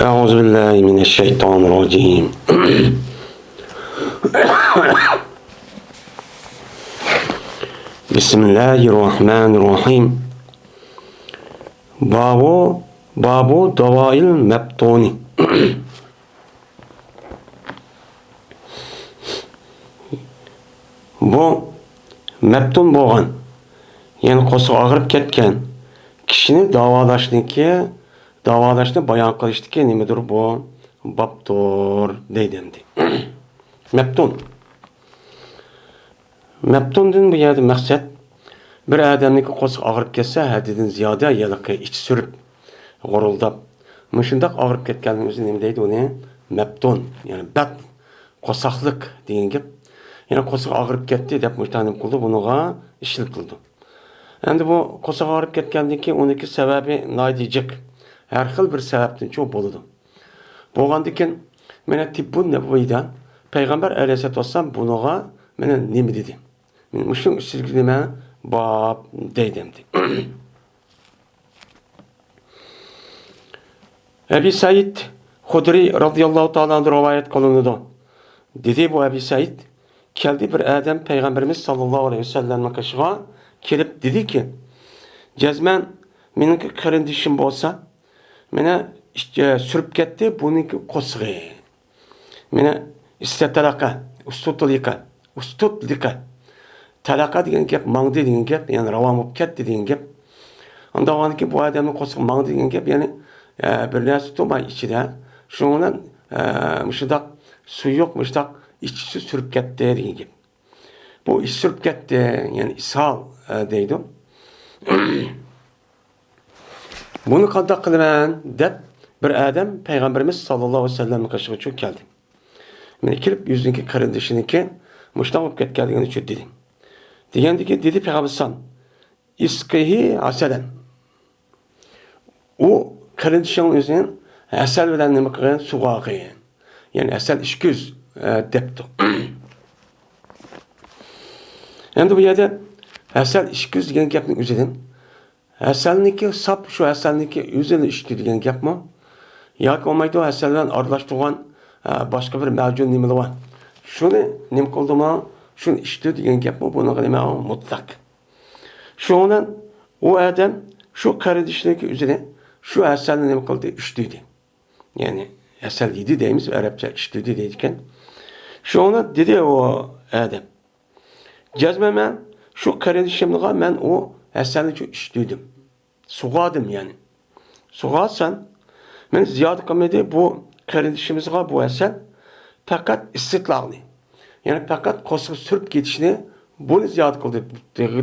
أعوذ بالله من الشيطان الرجيم. بسم الله الرحمن الرحيم. باب دواء المبطون. Bu mebtun bo'lgan, ya'ni qo'shiq og'rib ketgan kishini davolashni bayon qilishdiki nimadir bu bobdir deydi endi. Mebtundan bu yerda maqsad bir odamniki qo'shiq og'rib ketsa, haddidan ziyoda yiliqi ich surib, g'uruldab, shundoq og'rib ketganning o'zi nima deydi uni? Mebtun, ya'ni bat qo'saqliq degan gap. Yani qo'shiq og'rib ketdi deb muhtanim qildi, buniga ishlatildi. Endi bu qo'shiq og'rib ketgandan keyin uniki sababi noydijiq. Har xil bir sababdan cho'q bo'ladi. Bo'lgandan keyin mana tibbun nabaviyda payg'ambar alayhisolatu vassalam buniga mana nima dedi? Men shu ustiga nima bab deydim. Abi Said Hudri radhiyallohu ta'ala anhu rivoyat qilindi. Dedi bu Abi Said geldi bir adam Peygamberimiz sallallahu aleyhi ve sellem'e kaşığa kelip dedi ki cezmen meniki karindişim bolsa mene sürüp ketdi buniki qo'sig'i mene ustutlika talaqa degan gap mangdi degan gap yani ravam bo'lib ketdi degan gap unda o'niki bu odamning qo'sig'i mangdi degan gap yani bir narsa tutmay ichida shundan mushundaq suyuq mushundaq İçisi sürüp ketdi degan gap. Bu iç sürüp ketdi, yani ishal deydi. Bunu qanday qilaman deb bir adam Peygamberimiz sallallohu alayhi vasallamning qashiga cho'k keldi. Meni kelib yuziniki qarindishiniki mushtoq bo'lib ketganligini uchun dedi. Degandiki dedi Peygamberimiz isqihi asalan. O qarindishining o'zini asal bilan nima qilgan? Suvga qilgan. Yani asal ishkuz depti. Endi bu yerda asal ishkuz degan gapning o'zidan asalniki sap shu asalniki o'zini ishki degan gapmi? Yoki olmaydi asal bilan aralashtirgan boshqa bir mavjud nimalar bor. Shuni nima qildimi? Shuni ishdi degan gapmi? Buni nima mutlaq. Shundan u odam shu qarindishniki o'zini shu asalni nima qildi? Ishdi. Yani asal yedi deymiz, arabcha ishdi deydi ekan. Şuna dedi o adam. Cezmeme şu kardeşimle ben o eserle çok iştiydim. Suğadım yani. Suğatsan ben ziyade kamedi bu kardeşimizle bu eser fakat istiklali. Yani fakat kosu sürüp gidişini bunu ziyade kıldı.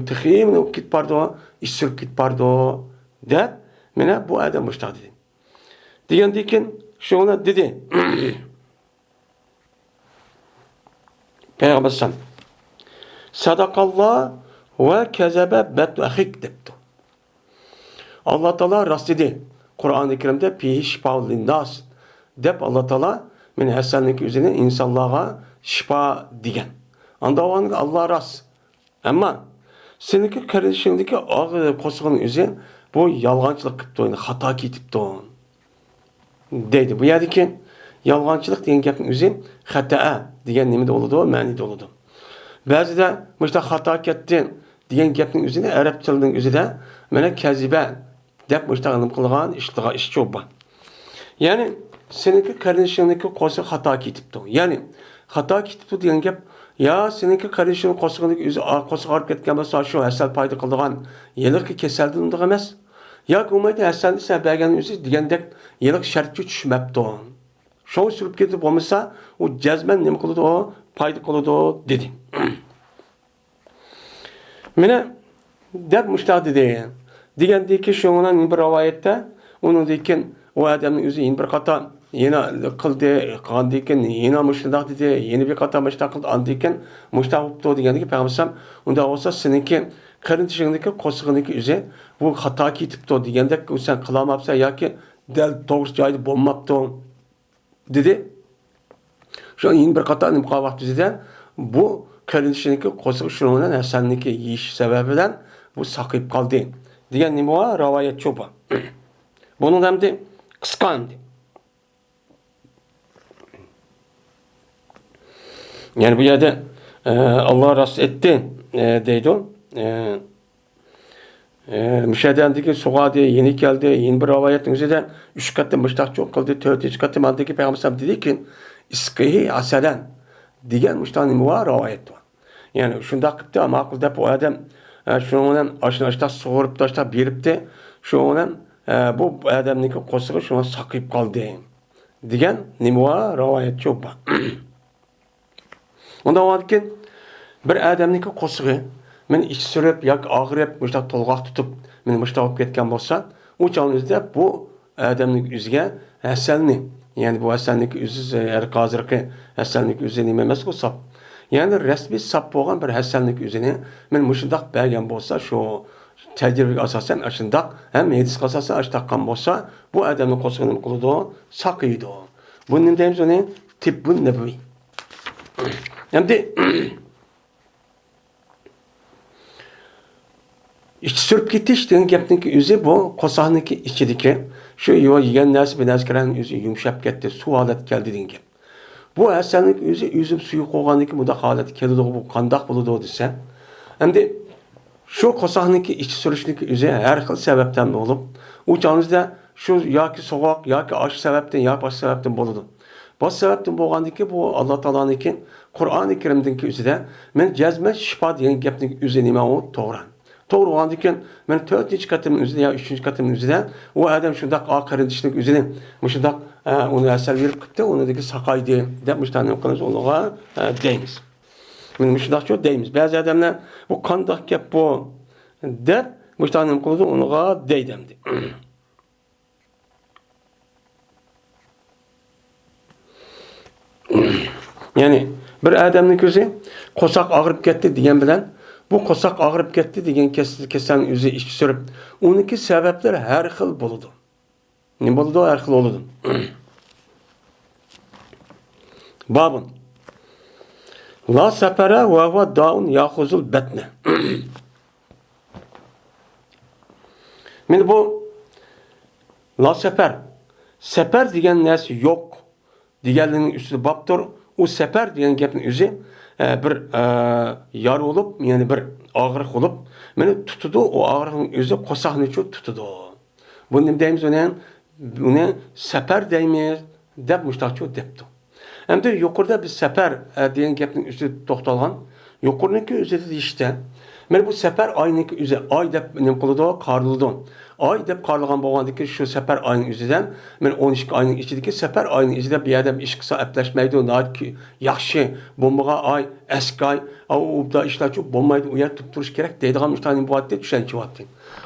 Tıkıyımın git pardo, iş sürüp git pardo de bana bu adam müştah dedi. Diyen dikin şuna dedi. Peygamber sallam sadakallah ve kezebe betu ahik depti. Allah Teala rast dedi. Kur'an-ı Kerim'de fihi şifa linnas dep Allah Teala men hasanlik üzerine insanlığa şifa digen. Anda o Allah rast. Ama seninki kardeşindeki ağır kosuğun üzerine bu yalgancılık kıptı, hata kitipti dedi. Bu yerdeki yalgancılık degan gapning o'zi xataa degan nimada bo'ladi, ma'nida bo'ladi. Ba'zida mushta xato ketdi degan gapning o'zini arab tilining o'zida mana kaziba deb mushta nim qilgan ish cho'ba. Ya'ni seniki qarindishingniki qo'shiq xato ketibdi. Ya'ni xato ketibdi degan gap ya seniki qarindishing qo'shig'ning o'zi qo'shiq olib ketgan bo'lsa shu asal paydo qilgan yiliqi kasaldan undiq emas. Yoki umaydi asalni sabagan o'zi degandek yiliq shartga tushmabdi. Şov sürüp ketip olmasa o cezmen ne mi kılıdı o? Paydı kılıdı o dedi. Mene dep müştah dedi. Digendeki ki şundan bir rivayette onun diken o adamın yüzü in bir kata yine kıldı kandiken yine müştah dedi. Yeni bir kata müştah kıldı andiken müştah oldu digendeki Peygamber onda olsa seninki karındışındaki kosuğundaki yüzü bu hata kitipti digendeki sen kılamapsa ya ki del doğru caydı bulmaptı dedi. Şu an yeni bir kata mukavat düzeyden bu kardeşiniki kosuğu şunundan esenliki yiyiş sebebinden bu sakıp kaldı. Diyen nima rivayet çoba. Bunun hem de kıskandı. Yani bu yerde Allah rast etti deydi o. Müşahedendeki suğa diye yeni geldi. Yeni bir ravayetin üzerinden 3 katı müştak çok kıldı. 4. katı mandaki Peygamber dedi ki iskihi aselen diyen müştahın var ravayet var. Yani şunda kıptı ama akıl dep o adam şunun aşına soğurup taşta berip de şunun bu adamniki qo'sig'i şuna saqib qoldi degan nima rivoyat çok bor. Unda varken bir adamniki qo'sig'i men iç sürüp yoki og'rib muştaq to'lg'oq tutib meni muştaq olib ketgan bo'lsa, u chog'ingizda bu adamning yuziga hasalni, ya'ni bu hasalniki yuzi hozirgi hasalniki yuzi nima emas bu sap. Ya'ni rasmiy sap bo'lgan bir hasalniki yuzini men mushundaq bergan bo'lsa, shu tajribaga asosan shundoq ham medisga asosan taqqan bo'lsa, bu adamning qo'sig'ini nima qiladi? Saqiydi. Buni nima deymiz uni? Tibbun nabaviy. Endi İç sürüp ketiş degan gapniki o'zi bu qo'saqniki ichidagi shu yegan narsa bir narsalarning o'zi yumshab ketdi, suv holat keldi degan gap. Bu hasanlik o'zi üzüm suyu qo'yganniki bunda holat keladi, bu qandoq bo'ladi desa. Endi shu qo'saqniki ich surishniki o'zi har xil sababdan bo'lib, u chog'ingizda shu yoki so'g'oq yoki osh sababdan yoki boshqa sababdan bo'ladi. Bu sababdan bo'lgandiki bu Alloh taoloniki Qur'oni Karimdagi o'zida men jazman shifo degan gapning o'zi nima u to'g'ri. To'g'ri bo'lgandan men 4-katımın o'zida yo 3-katımın o'zida u odam shundoq oqirinishlik o'zini shundoq uni asal berib qilibdi, unidagi saqaydi deb mushtanib qilamiz, ularga deymiz. Men shundoqcha deymiz. Ba'zi odamlar bu qandoq gap bu deb mushtanib qiladi, ularga deydimdi. Ya'ni bir odamning ko'zi qo'saq og'rib ketdi degan bilan bu qo'saq og'rib ketdi degan kasalning o'zi ichki surib, uniki sabablari har xil bo'ladi. Nima bo'ladi? Har xil bo'ladi. Babun la safara va huwa daun ya'khuzul batna. Men bu la safar safar degan narsa yo'q deganning ustida bobdir. O sefer degan gapning o'zi bir yar bo'lib, ya'ni bir og'riq bo'lib, meni tutadi, o og'riqning o'zi qo'saqni tutadi. Buni nima deymiz uni safar deymiz deb mushtaqchi debdi. Endi yuqorida biz safar degan gapning ustida to'xtalgan. Yuqoriniki o'zida deyishdi. Men bu safar oyniki o'zi oy deb nima qiladi? Qarildi. Ay deb qaralgan bo'lgandiki shu safar oyining o'zidan men 12 oyning ichidagi safar oyining ichida bir odam ish qilsa aplashmaydi, yaxshi bo'lmagan oy, eski oy, ubda ishlashib bo'lmaydi, u yer tutib turish kerak deydigan ishlarning bo'lyapti, tushanchyapti.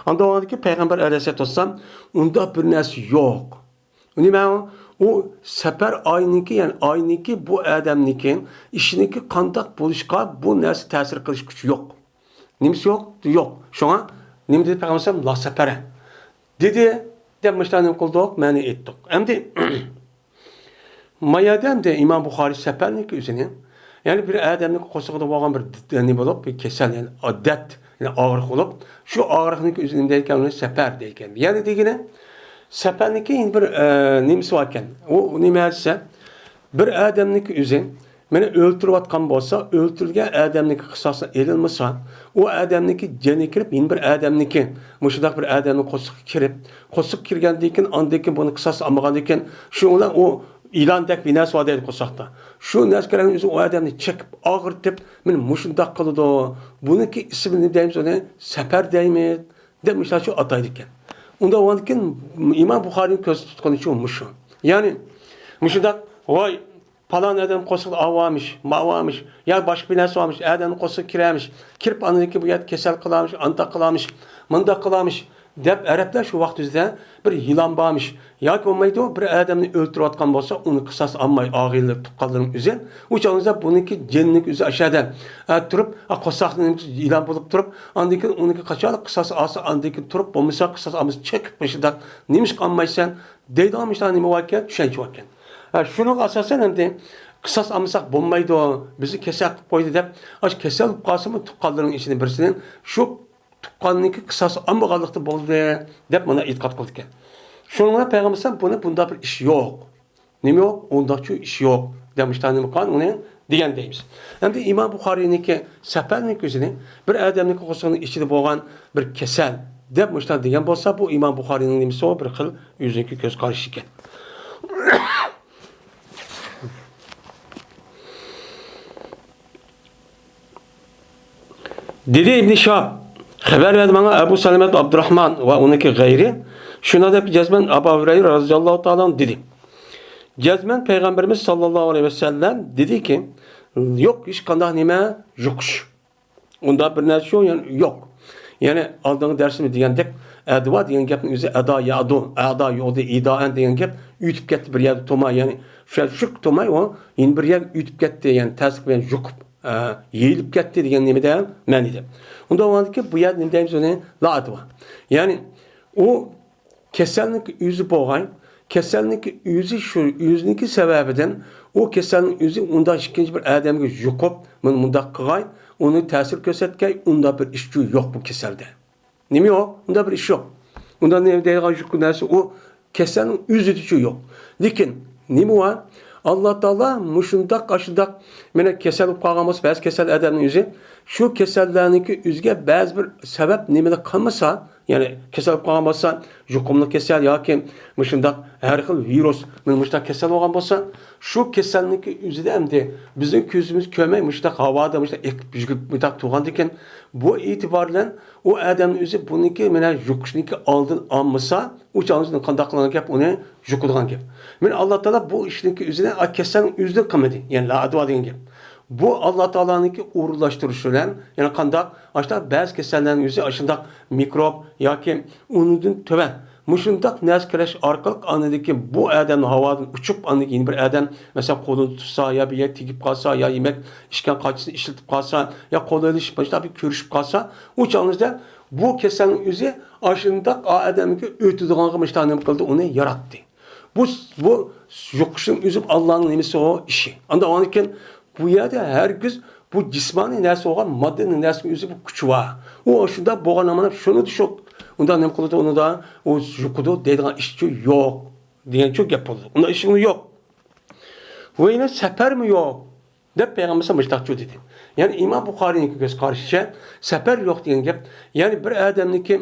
Unda o'g'andiki payg'ambar alayhisolatu vasallam unda bir narsa yo'q. Nima u safar oyiniki, ya'ni oyniki bu odamniki ishiniki qandoq bo'lishga bu narsa ta'sir qilish kuchi yo'q. Nimasi yo'q? Yo'q. Shunga nima dedi payg'ambar la safara dedi deb müştanim qildik, ma'ni etdik. Endi mayadam de İmam Buxoriy safarniki o'zini, ya'ni bir odamning qo'sig'ida bo'lgan bir nima bo'lib, bir kasal, ya'ni odat, ya'ni og'riq bo'lib, shu og'riqniki o'zini deyotgan safar deyotgan. Ya'ni degani safarniki bir nimasi bor ekan. U nima desa, bir odamniki o'zi meni o'ltirayotgan bo'lsa, o'ltirilgan odamniki qisosi erilmasa, o odamniki jani kirib, men bir odamniki, mushundaq bir odamning qo'sig'iga kirib, qo'siq kirgandan keyin andaki buni qisos olmagandan keyin shu ular o ilondek bir narsa bor deydi qo'saqda. Shu narsalarning o'zi o odamni chekib, og'ritib, men mushundaq qiladi. Buniki ismini deymiz, uni safar deymiz, deb misol ataydi ekan. Unda o'nkin İmam Buxoriy ko'z tutgani shu mushu. Ya'ni mushundaq voy falan adam qo'siq avamış, mavamış, ya başka bir narsa olmuş, adam qo'siq kiramış, kirib aniki bu yer kesel qılamış, anta qılamış, mında qılamış deb Arablar shu vaqtida bir yılan barmış. Yoki bo'lmaydi, bir odamni o'ltirayotgan bo'lsa, uni qisos olmay og'ilib tuqqanlarning o'zi, u chog'da buniki jinnik o'zi ashada turib, qo'saqni yılan bo'lib turib, andiki uniki qachon qisos olsa, andiki turib bo'lmasa qisos olmasa chekib qo'yishda nimish qolmaysan deydiganlar nima ekan, tushuncha ekan. Şunun asasen endi qisas almasak bo'lmaydi, bizni kasal qilib qo'ydi deb, kasal bo'lib qolsa-mu tuqqanlarning ichida birisining shu tuqqanniki qisas olmaganlikda bo'ldi deb mana e'tiqod qildi ekan. Shunga payg'ambar buni bunda bir ish yo'q. Nima yo'q? Undaqchi ish yo'q demişdi nima qon uni degan deymiz. Endi Imom Buxoriyninki safarning o'zini bir odamning qo'shiqning ichida bo'lgan bir kasal deb mushta degan bo'lsa, bu Imom Buxoriyning nimasi bir xil o'ziniki ko'z qarashi ekan. Dedi İbn Şahab, xabar berdi menga Abu Salamat Abdurrahman va uniki g'ayri. Shuna deb jazman Abu Hurayra radhiyallohu ta'ala dedi. Jazman Peygamberimiz sallallohu aleyhi ve sellem dedi ki, yok hiç qanday nima yo'qish. Unda bir narsa yo'q. Yani aldığın dersimi degandek, adva degan gapning o'zi ada yadu, ada yo'qdi, idoan degan gap uytib ketdi bir yerda tomay, ya'ni shu tomay o yin bir yer uytib ketdi, ya'ni tasdiq bilan yuqib yeyilib ketdi degan nimada ma'nida. Unda o'yladiki, bu yer nima deymiz uni la adva. Ya'ni o kasallik o'zi bo'lgan, kasallik o'zi shu o'ziniki sababidan o kasallik o'zi unda ikkinchi bir odamga yuqib, bunda qilgan, uni ta'sir ko'rsatgan, unda bir ish yo'q bu kasalda. Nima yo'q? Unda bir ish yo'q. Unda nima deydigan shu narsa o kasalning o'zida yo'q. Lekin nima var? Allah Taala mushundaq aşındaq mana kasal bo'lib qolgan bo'lsa, ba'zi kasal odamning o'zi shu kasallarniki o'ziga ba'zi bir sabab nimada qilmasa, ya'ni kasal bo'lib qolgan bo'lsa, yuqumli kasal yoki mushundaq har xil virus, mushundaq kasal bo'lgan bo'lsa, shu kasalniki o'zida endi bizning ko'zimiz ko'rmay mushundaq havoda mushundaq ekib mushundaq turgan ekan, bu e'tibor bilan o odamning o'zi buniki mana yuqishniki oldin olmasa, u chog'ning qanday qilgan gap uni yuqadigan gap. Men Alloh taolo bu ishniki o'zini kasalning o'zida qilmadi. Ya'ni la adva degan gap. Bu Alloh taoloninki o'rinlashtirishi bilan, ya'ni qanday ashta ba'zi kasallarning o'zi ashundaq mikrob yoki unidan to'van mushundaq narsa kirish orqali anidagi bu odam havodan uchib anidagi bir odam masalan qo'lini tutsa yo bir yer tegib qolsa yo yemak ishgan qochisini ishlatib qolsa yo qo'lini ishbashda bir ko'rishib qolsa, u chog'ingizda bu kasalning o'zi ashundaq odamga o'tadigan mishtanim qildi, uni yaratdi. Bu yuqishning o'zi Allohning nimasi o ishi. Unda onun için bu yerde herkes bu cismani narsa olan maddenin narsa o'zi bu kuch var. O shunda bo'lgan amana shuni tushib, unda nima qildi, uni da o yuqdi deydigan ishchi yo'q degan çok gap bo'ldi. Unda ishing yo'q. Bu yine safar mı yo'q deb payg'ambar mustaqcho dedi. Yani İmam Buxoriyning ko'z qarashicha safar yo'q degan gap, yani bir odamniki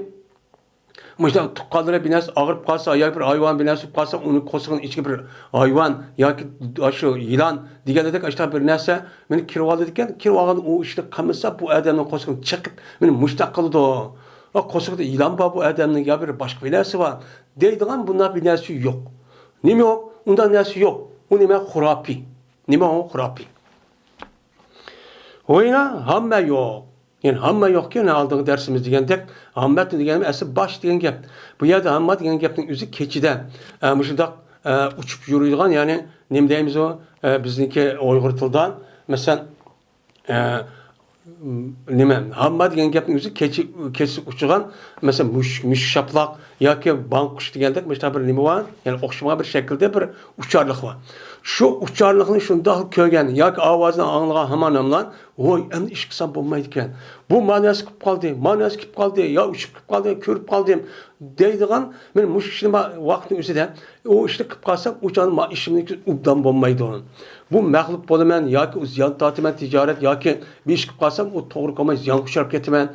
Mesela tuqqanlara bir narsa ağırıp kalsa, ya bir hayvan bir narsa kalsa, onu kosuğun içki bir hayvan, ya ki şu yılan, diğerleri işte bir narsa, beni kirvalı diken, kirvalı o işte kalmışsa bu adamın kosuğun çıkıp, beni müştak kıldı o. O kosuğda yılan var bu adamın ya bir başka bir narsa var. Deydiğin bunlar bir narsa yok. Nime yok? Ondan narsa yok. O nime hurapi. Nime o hurapi. Oyna hamme yok. Yani hamma yok ki ne aldığın dersimiz degandek, hammat deganimiz asli baş degan gap. Bu yerda hamma degan gapning o'zi kechida mushundaq uchib yuradigan, ya'ni nima deymiz o bizniki Uyg'ur tilidan masalan nima hamma degan gapning o'zi kechi uchigan, masalan mush shaplaq yoki banqush degandek mushta bir nima bor, ya'ni o'xshamagan bir shaklda bir ucharlik bor. Şu uçarlıqni shundoq ko'rgan yoki ovozini anglagan hamon namlar, voy, endi ish qilsam bo'lmaydi ekan. Bu ma'nosi kelib qoldi, ma'nosi kelib qoldi, yo uchib kelib qoldi, ko'rib qoldim deydigan, men mush ishni vaqtning o'zida o ishni qilib qolsam, o'chan ishimni ubdan bo'lmaydi onun. Bu mag'lub bo'laman yoki ziyon tortaman tijorat yoki bir ish qilib qolsam, u to'g'ri qilmay ziyon uchrab ketaman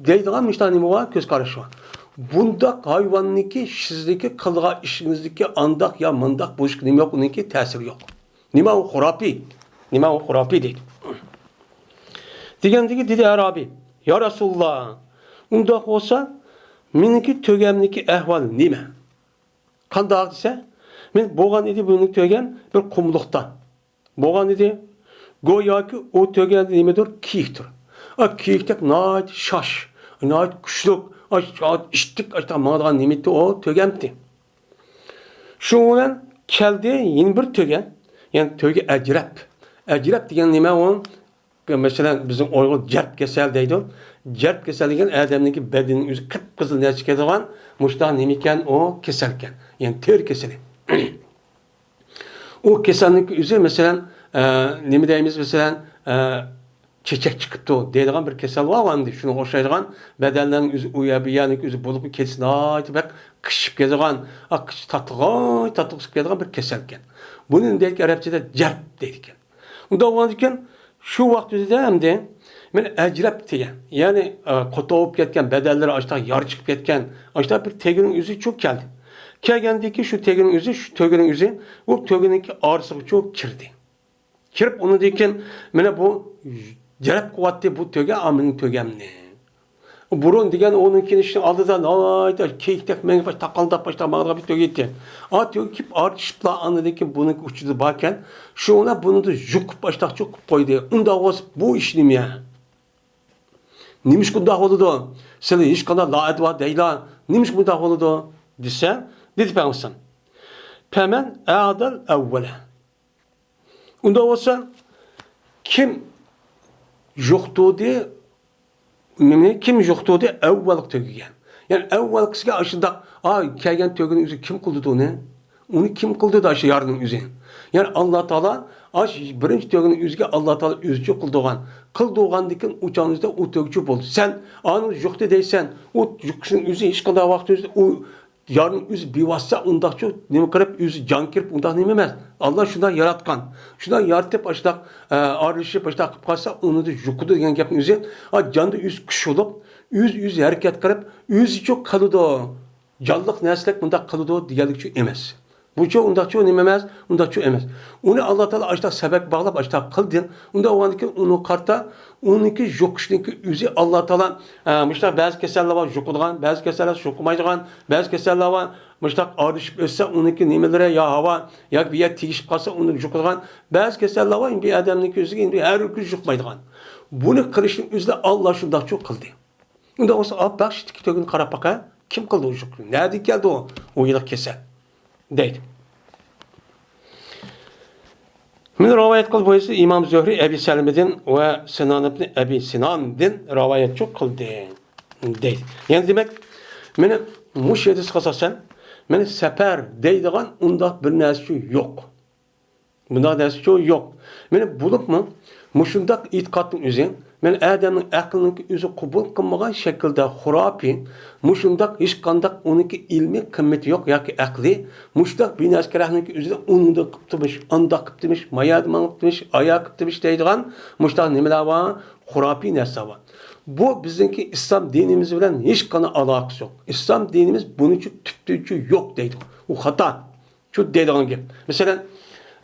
deydigan mishtani nima ko'z qarash bor. Bundaq hayvanniki sizniki qilgan ishingizniki andaq ya mandaq bo'lish nima yo'q, uniki ta'siri yo'q. Nima u xurapi? Nima u xurapi deydi. Degandagi dedi Arabi, ya Rasululloh, undaq bo'lsa, meniki to'gamniki ahvol nima? Qanday desa, men bo'lgan edi buni to'gan bir qumliqda. Bo'lgan edi, go'yoki o to'gan nimadir? Kiyikdir. O kiyikdek noit shosh, noit kuchlik ishtik mağdan nimeti o tögemdi. Şu olan keldi yeni bir tögen, yani töge ecrep. Ecrep diyen nime o? Mesela bizim Uyg'ur cerp kesel deydi. Cerp kesel degen adamniki bedenin yüzü kıpkızıl ne çıkadigan, muşta nimiken o keselken. Yani ter keseli. O kesellik yüzü mesela nimi deyimiz mesela çiçek çıkıptı deydiğen bir kesel var mı? Şunu hoşlaydiğen bedenlerin yüzü uyabiyanlık yüzü bulup kesin ayet bak kışıp gezigen, kış tatlığa kışıp gezigen bir keselken. Bunun dedik Arapçada cerp dedik. Unda olandikken şu vaqtida hamda men ajrab degan, ya'ni qo'tovib ketgan, badallari ashta yor chiqib ketgan, ashta bir tegining o'zi cho'k keldi. Kelgandiki shu tegining o'zi, shu tegining o'zi, u teginingki orasiga cho'k kirdi. Kirib uni dekin, mana bu jarab qilyapti bu tega, amining to'gamni. Burun degan onun kinishni oldidan ayda keyikdek menga baş taqaldab başta mağda bir tögeydi. A tögib artishibla anidiki buniki uchida barkan, shu ona buni da juqib başta cho'kib qo'ydi. Unda o'z bu ish nima? Nimish bunda bo'ladi? Sizlar hech qanday la'adva deyla, nimish bunda bo'ladi? Desa, dedi Peygamber. Femen a'dal evvela. Unda olsa kim yo'qdi kim yo'qdi de avvallik tögügen. Yani avvallik kisiga aşıda kelgan tögünün üzü kim kıldı onu? Onu kim kıldı da aşı yarının üzü? Yani Allah Teala birinci tögünün üzüge Allah Teala üzücü kıldığan. Kıldığan dikin uçağınızda o tögücü buldu. Sen anı yo'qdi deysen o yo'qsın üzü hiç kadar vakti üzü o yarın üzü bir vassa undakçı nime kırıp üzü can kirip undak nime emez. Allah şundan yaratkan. Şundan yaratıp aşıda arışıp aşıda akıp kalsa onu da yokudu diyen gapın üzü. Canlı üz kuş olup üz hareket kırıp üzü çok kalıdı. Canlılık neslek bundak kalıdı diyelikçi emez. Bu çok undakçı nime emez, undakçı emez. Onu Allah Teala aşıda sebep bağlayıp aşıda kıldın. Onda o andaki onu karta onunki yo'qishninki o'zi Allah Teala müştak bazı keserler var yo'qilgan, bazı keserler yo'qmaydigan, bazı keserler var müştak arışıp ölse onunki nimelere ya hava ya bir yer tegishib qalsa onu yo'qilgan, bazı keserler var bir adamninki o'ziga bir her gün yo'qmaydigan. Bunu qilishning o'zida Allah shunday çok qildi. Unda olsa bak şu TikTok'un qarab baqa kim qildi o yo'qni? Nerede geldi o yılıq keser? Deydi. Min rivayet kıl boyası İmam Zühri Ebi Selmedin ve Sinan ibn Ebi Sinan'din rivayet çok kıldı. Deydi. Yani demek meni muş yedis kısasen meni sefer deydiğen unda bir nersi yok. Bunda nersi yok. Meni bulup mu muşundak itikadın üzerine men adamın aklının özü kubul kılmagan şekilde hurapi, muşundak hiç kandak onunki ilmi kımmeti yok ya ki akli, muştak bin askerahınki özü de onu da kıptımış, anda kıptımış, mayadıman kıptımış, ayağı kıptımış deydiğen muştak nimeler var, hurapi nesne var. Bu bizimki İslam dinimiz bilen hiç kanı alakası yok. İslam dinimiz bunun için tüptücü yok deydi. O hata. Şu deydiğen gibi. Mesela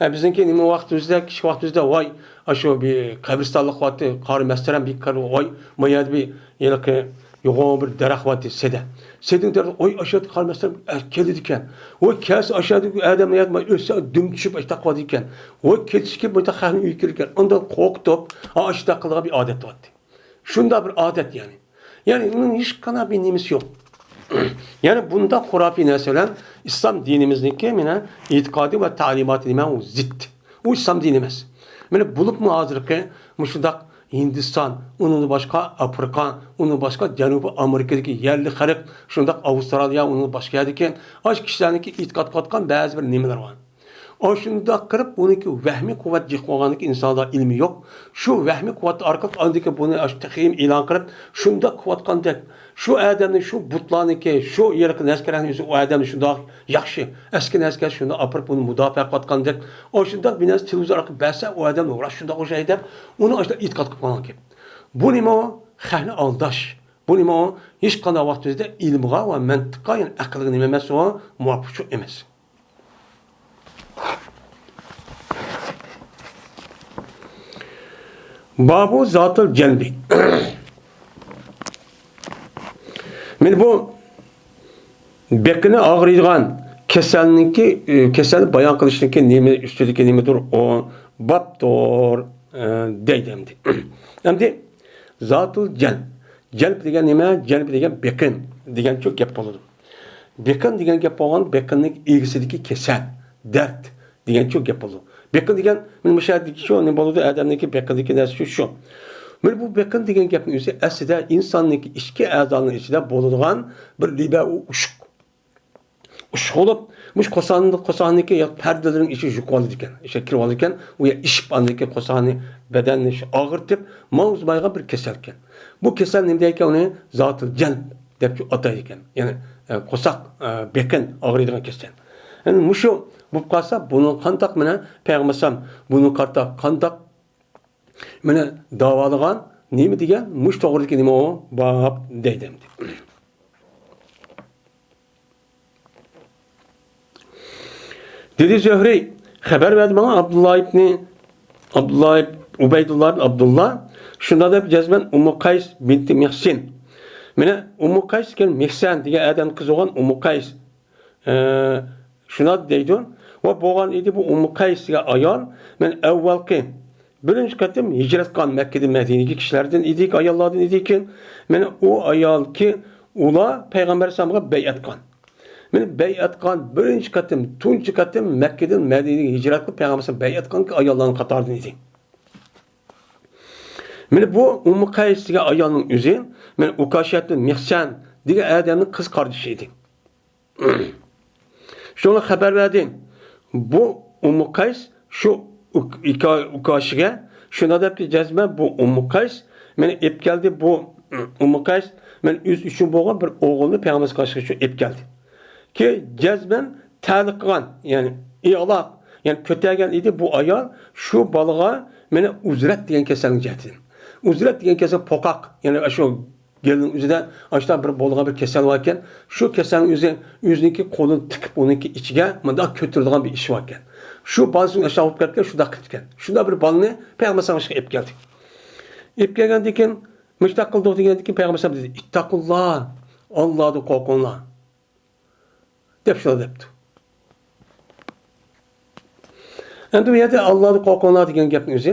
bizimki nime vaktimizde, kişi vaktimizde vay aşağı bir kabristanlık vakti, karı mesteren bir karı vay mayad bir yelke yoğun bir derak vakti sede. Sedin derdi oy aşağıda karı mesteren keldi diken. O kelsi aşağıdaki adamla yatma ölse düm düşüp aşağı vakti diken. O kelsi ki burada kahve uyukirken ondan korkutup aşağı kılığa bir adet vakti. Şunda bir adet yani. Yani bunun hiç kana bir nimesi yok. Yani bunda hurafi neselen İslam dinimizdeki mine itikadi ve talimatı nime o zit. O İslam dinimiz. Mene bulup mu hazırki muşudak Hindistan, onun başka Afrika, onun başka Cenubi Amerika'daki yerli halk, şundak Avustralya, onun başka yerdeki aç kişilerdeki itikat katkan bazı bir nimeler var. O şunda kırıp bununki vehmi kuvvet yıkmaganlık insanda ilmi yok. Şu vehmi kuvvet arkat andaki bunu açtıkayım ilan kırıp şunda kuvvet kandık. Şu adamın şu butlanıki şu yerki neskerenin yüzü o adamın şunda yakşı. Eski nesker şunda apırıp bunu müdafaa kuvvet kandık. O şunda biraz televizyon arka belse o adamın uğraş şunda o şeyde onu açta itikat katmagan ki. Bu nime o? Xehni aldaş. Bu nime o? Hiç kana vaktimizde ilmiga ve mentıqa yani akıllı nime emesi o muvaffıqçı emesi. Babu zatıl celbi. Men bu bekini ağrıydıgan keselni bayan kılışınki nemi üstüdeki nemidir o baptor deydemdi. Hem zatıl celb. Celb degen neme? Celb degen bekin degen çok gap boladı. Bekin degen gap bolgan bekinning ilgisideki kesel, dert degen çok gap boladı. Bekin degen men müşahideki şu ne boladı adamdaki bekindeki nersi şu. Men bu bekin degen gapning o'zi aslida insonning ichki a'zoning ichida bo'ladigan bir liba ushq. Ushq bo'lib, mush qosonniki ya pardalaring ichi yuqoldi ekan, ishga kirib oldi ekan, u ya ishib andiki qosonni badanni og'irtib, mavzmayga bir kasal ekan. Bu kasal nima deykan uni zotil jalb deb ataydi ekan. Ya'ni qo'saq bekin og'riydigan kasal. Yani mushu bo'lib qolsa, buni qandaq mana payg'ambar buni qarta qandaq Mene davalıgan nemi degan? Mush to'g'ridagi nima o? Bab deydi. Dedi Zöhri haber verdi bana Abdullah ibn Ubeydullah ibn Abdullah şunda deb jazman Ummu Qays binti Mihsin. Mene Ummu Qays ken Mihsan degan adam qiz bo'lgan Ummu Qays. Şuna deydi. Va bo'lgan edi bu Ummu Qays degan ayol men avvalgi birinchi qatim hijrat qilgan Makkadan Madinaga kishilardan edik, ayollardan edik. Mene o ayol ki ular payg'ambar sallallohu alayhi vasallamga bay'at qilgan. Men bay'at qilgan birinchi qatim, tunchi qatim Makkadan Madinaga hijrat qilib payg'ambar sallallohu alayhi vasallam bay'at qilgan ayollarning qatoridan edik. Men bu Ummu Qays degan ayolning o'zi men Ukashiyatun Mihsan degan odamning qiz qardoshi edi. Shuni xabar berdim. Bu Ummu Qays shu Ukashiga shuna debki jazman bu Ummu Qays meni ep keldi bu Ummu Qays men o'z uchun bo'lgan bir o'g'ilni payg'ambar qarshisiga shu ep keldi. Ki jazman ta'liq qilgan, ya'ni i'loq, ya'ni ko'targan edi bu ayol shu bolaga meni uzrat degan kasallik jatdi. Uzrat degan kasal poqaq, ya'ni shu gelin o'zida ashta bir bo'lgan bir kasal bor ekan, shu kasalning o'zi o'ziniki qo'lini tiqib uniki ichiga bunday ko'tarilgan bir ish bor ekan. Shu bolasini aşağı olib ketgan, shunda qilib ketgan. Shunda bir bolani payg'ambar sallallohu alayhi vasallamga ep keldi. Ep kelgandan keyin mushtaq qildi degandan keyin payg'ambar sallallohu alayhi vasallam dedi: "İttaqullah, Allohdan qo'rqinglar." deb shuni debdi. Endi bu yerda Allohdan qo'rqinglar degan gapning o'zi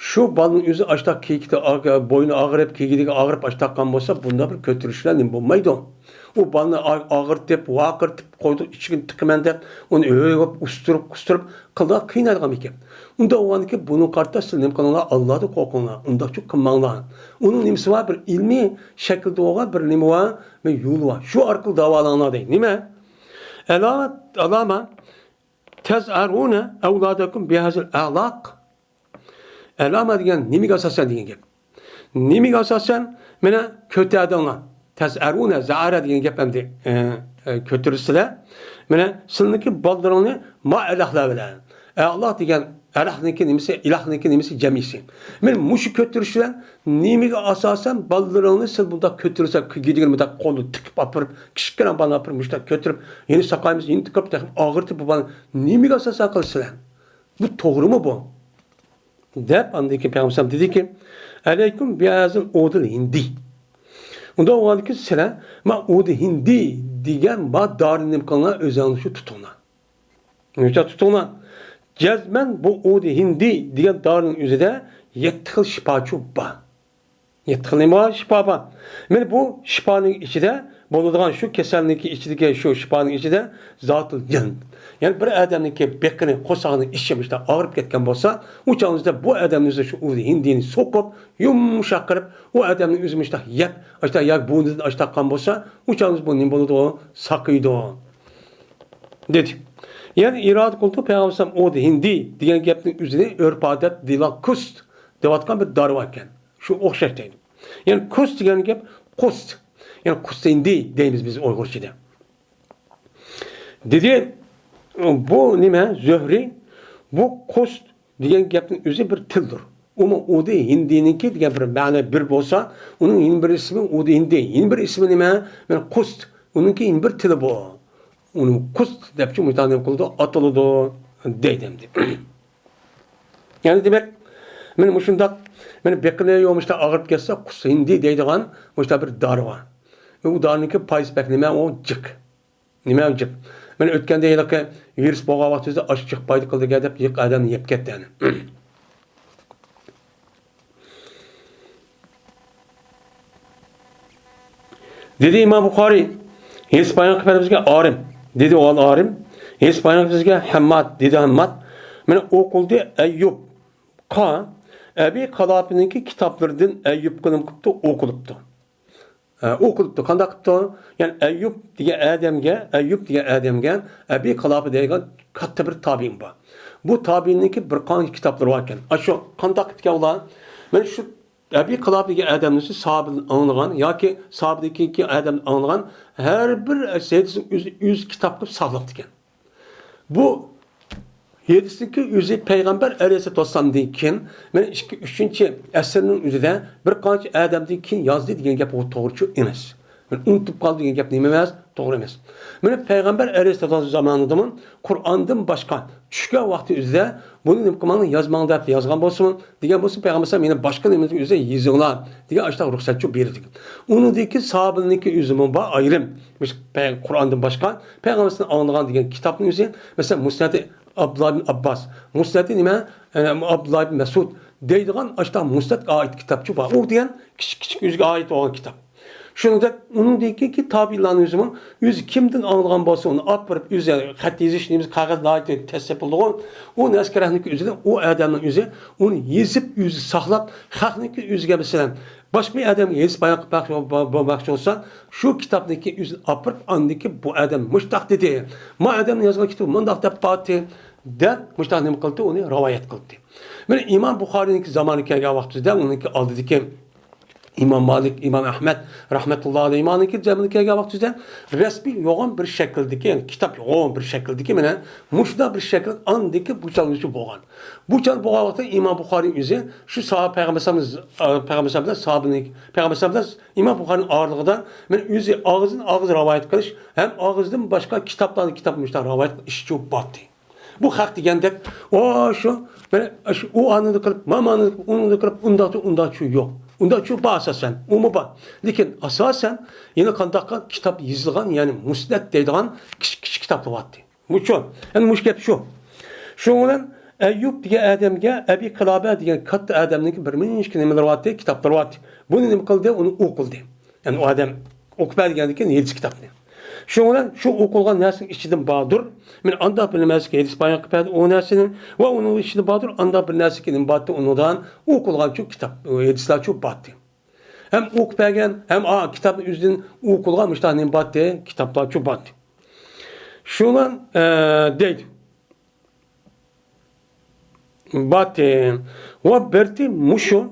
shu bolaning o'zi ashta kiyikda bo'yni og'rib, kiyigiga og'rib ashtaqqan bo'lsa, bunda bir ko'tirishlar nim bo'lmaydi. O balını ağırtıp, vaqırtıp, koydu içkin tıkımen dep, onu öğüp, usturub, kıldığa kıynalgan ekan. Unda o an ki bunun kartası nem kanallar Allah'da korkunlar, unda çok kımmanlar. Onun nimsi var bir ilmi şekilde oğa bir nimi var ve yolu var. Şu arkıl davalanlar değil, nime? Elama tez'arune evladakum bihazil a'laq. Elama degen nimig asasen degen gep. Nimig asasen mene kötü adamlar. Tez'arune za'ara degan gap hamda ko'tirsizlar. Mana sizniki boldiringni ma ilahlar bilan. Allah degan ilahniki nimasi, ilahniki nimasi jamisi. Men mushu ko'tirishlar nimaga asosan boldiringni siz bunda ko'tirsa, gidigan bunda qo'lni tiqib apirib, kichkina bolani apirib mushta ko'tirib, yeni saqaymiz, yeni tiqib taqib og'irtib bu bolani nimaga asosan qilsizlar? Bu to'g'rimi bu? Deb andiki payg'ambar dediki: "Alaykum bi'azil udul hindi." Unda o halde ki sizler, ma udi hindi digen ma darinim kanına özellikle tutunlar. Neyse tutunlar. Cezmen bu udi hindi digen darinin üzerinde yetkil şifaçı var. Yetkil nima şifa var. Yani bu şifanın içinde, bulunan şu keselliğin içindeki şu şifanın içinde zatıl can. Yani bir adamın ki bekini, kosağını işlemişte ağırıp ketken olsa, uçağınızda bu adamın üzerinde şu udi hindini sokup, yumuşak kırıp, o adamın üzerinde işte yap, işte yak buğundan açtakkan olsa, uçağınız bu nim buludu o, sakıydı o. Dedi. Yani irad kıldı, Peygamber udi hindi diyen gapning üzerine örp adet dilan kust devatkan bir darı varken. Şu okşaktaydı. Yani kust diyen gap kust. Yani kust hindi deyimiz biz Uygurca'da. Dedi, bu nime Zöhri, bu kust diyen gapning o'zi bir tildir. Ama udi hindininki degan bir ma'no bir bo'lsa, uning yeni bir ismi udi hindi, yeni bir ismi nima? Men kust, uningki yeni bir tili bu. Uni kust deb mutanib qildi, atiladi deydim deb. Yani demek men mushundaq men bekine yo'mishda og'rib ketsa, kust hindi deydigan mushta bir dori bor. Ve bu dorininki payız bek nima o jiq. Nima o jiq? Men o'tganda yilqi virus bo'lgan vaqtida osh chiqmaydi qildiga deb yiq odamni yeb ketdi. Dedi İmam Buxoriy, "His payg'ambarimizga orim." Dedi o orim. "His payg'ambarimizga Hammad." Dedi Hammad. Meni o'qildi Ayyub. Abi Qalabiniki kitoblaridan Ayyub qilim qilibdi, o'qilibdi. O'qilibdi. Qanday qilibdi? Yani Ayyub degan odamga Abi Qalabi degan katta bir tabiin bor. Bu tabiinniki bir qancha kitoblari bor ekan. Shu qanday qilgan ular? Men shu Abi Qalabi degan odamni sahobadan anglagan yoki sahabadagi odamdan anglagan har bir sayyidning o'z kitob qilib saqlab ekan. Bu 7-ci üzü Peyğəmbər əleyhissalamdan keyin, mən 2-3-cü əsrinin üzüdə bir qancha adamdan keyin yazdı degan gap o to'g'ri emas. Men unutib qoldi degan gap nima emas, to'g'ri emas. Mana Peyğəmbər əleyhissalam zamanında Qur'ondan boshqa tushgan vaqti üzrə buni nima qilmang yozmang deb yozgan bo'lsin, degan bo'lsa Peyğəmbər meni boshqa nimaga üzrə yozinglar degan ashta ruxsatchi berdi. Unidagi sahabiniki o'zimi bor ayrim. Qur'ondan boshqa Peyğəmbərdən olingan degan kitobning o'zi, masalan Musnad Abdullah ibn Abbas, Musnad nima Abdullah ibn Mas'ud deydigan ashta Musnadga oid kitobchi bor. U degan kichik o'ziga oid bo'lgan kitob. Shuningdek, uningdagi tabiiylarning o'zi kimdan olingan bo'lsa, uni olib borib o'zi xat yozish nimiz qog'ozlarni tasavvurlagan, u naskarahning o'zida u odamning o'zi uni yezib o'zi saqlab, xalqning o'ziga masalan boshqa bir odamga yezib bo'lmoqchi bo'lsa, shu kitobniki o'zini olib borib, andiki bu odam mushtaq dedi. Ma odamning yozgan kitobi bundoq deb batdi, deb mushtaq nima qildi, uni rivoyat qildi. Mana Imom Buxoriyning zamoniga kelgan vaqtida uniki oldidagi İmam Malik, İmam Ahmed rahmetullahi aleyhi imaniki cemini kelgan vaqtida resmi yo'g'on bir shakldagi, yani kitap yo'g'on bir shakldagi mana mushda bir shakl andiki bu chalinishi bo'lgan. Bu chal bo'lgan vaqtda Imom Buxoriy o'zi shu sahoba payg'ambarimiz sahobaning payg'ambarimiz Imom Buxoriyning orlig'ida men o'zi og'iz rivoyat qilish ham og'izdan boshqa kitap mushda rivoyat qilish uchun batdi. Bu haq degandek, shu mana shu u anini qilib, mamani uni qilib unda shu yo'q. Unda şu asasen, umu ba. Lekin asasen yine kandakka kitap yazılgan yani musnad deydigan kichik kitaplar vardı. Bu şu. Yani müşkep şu. Şundan Eyyub diye adamga Abi Qilabe diye katta adamning bir minchki nimalar vardı, kitaplar vardı. Bunu nima qildi, uni o'qildi. Yani o adam o'qib bergandan 7 kitapni. Şundan şu o'qilgan narsaning ichidan bordir. Men anda bilmasga hadis bayon qilib o narsaning va uning ichida bordir, anda bir narsa keyin bordi, undan o'qilgan şu kitap, hadislar şu bordi. Hem o'qib bergan, hem kitobning o'zidan o'qilgan mishtaning bordi, kitaplar şu bordi. Şundan deydi. Bordi. Va berdi mushu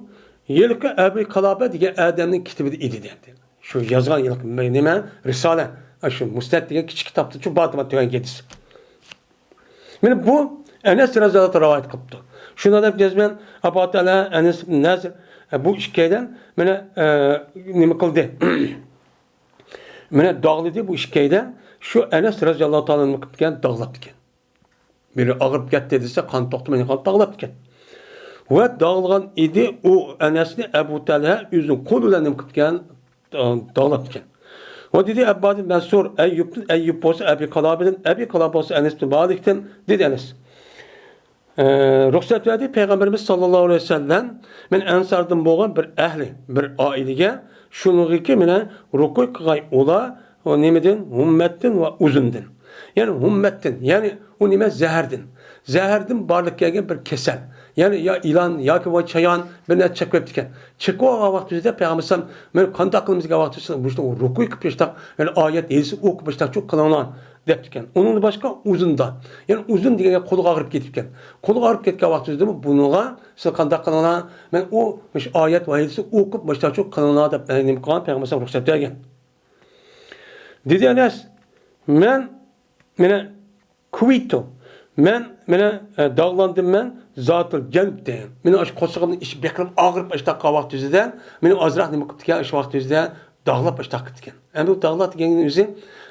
yilqi Abi Qilabe degan adamning kitobi edi dedi. Şu yazgan yilqi nima risale şu Musnad degan kichik kitobda şu bordi tugan ketisi. Mana bu Enes radhiyallohu rivoyat qilibdi. Shunda deb jazman Abu Ta'ala Enes ibn Nazir bu ishkaydan mana nima qildi? Mana dog'lidi bu ishkaydan shu Enes radhiyallohu ta'ala qilgan dog'lab ekan. Biri og'rib ketdi desa, qon to'xtamay qon dog'lab ekan. Va dog'ilgan edi u Enesni Abu Ta'ala o'zining qo'li bilan nima qilgan dog'lab ekan. O dedi Abbad Mansur Eyyub olsa Abi Qilabe olsa Enes bin Malik'ten dedi Enes. Ruhsat verdi Peygamberimiz sallallahu aleyhi ve sellem men ensardan bo'lgan bir ahli, bir oilaga shuningki meni rukuy qilgan ola o nimadan hummatdan va uzundan. Yani hummatdan, yani o nima zahardan barlik kelgan bir kasal. Yani ya ilan yoki va chayon bir narsa chaqib ekan. Chiqib vaqtida Payg'ambar men qanday qilmizga vaqtida bu rukuy qilib tashlab, yani oyat elsi o'qib tashlab çok qilaman deb ekan. Onun boshqa uzunda. Yani uzun deganga qo'li og'rib ketib ekan. Qo'li og'rib ketgan vaqtida bunga siz qanday qilaman? Men o oyat va elsi o'qib tashlab çok qilaman deb nima qilgan Payg'ambar ruxsat bergan. Dedi Enes, mena Kuvito Mene dağlandım ben zatıl cenbde. Mene aş koşağımın işi beklerim ağırıp aşta kavak düzeden. Mene azraq nime kıptıken aş vaqt düzeden dağlap aşta kıptıken. Yani bu dağlat geninin üzü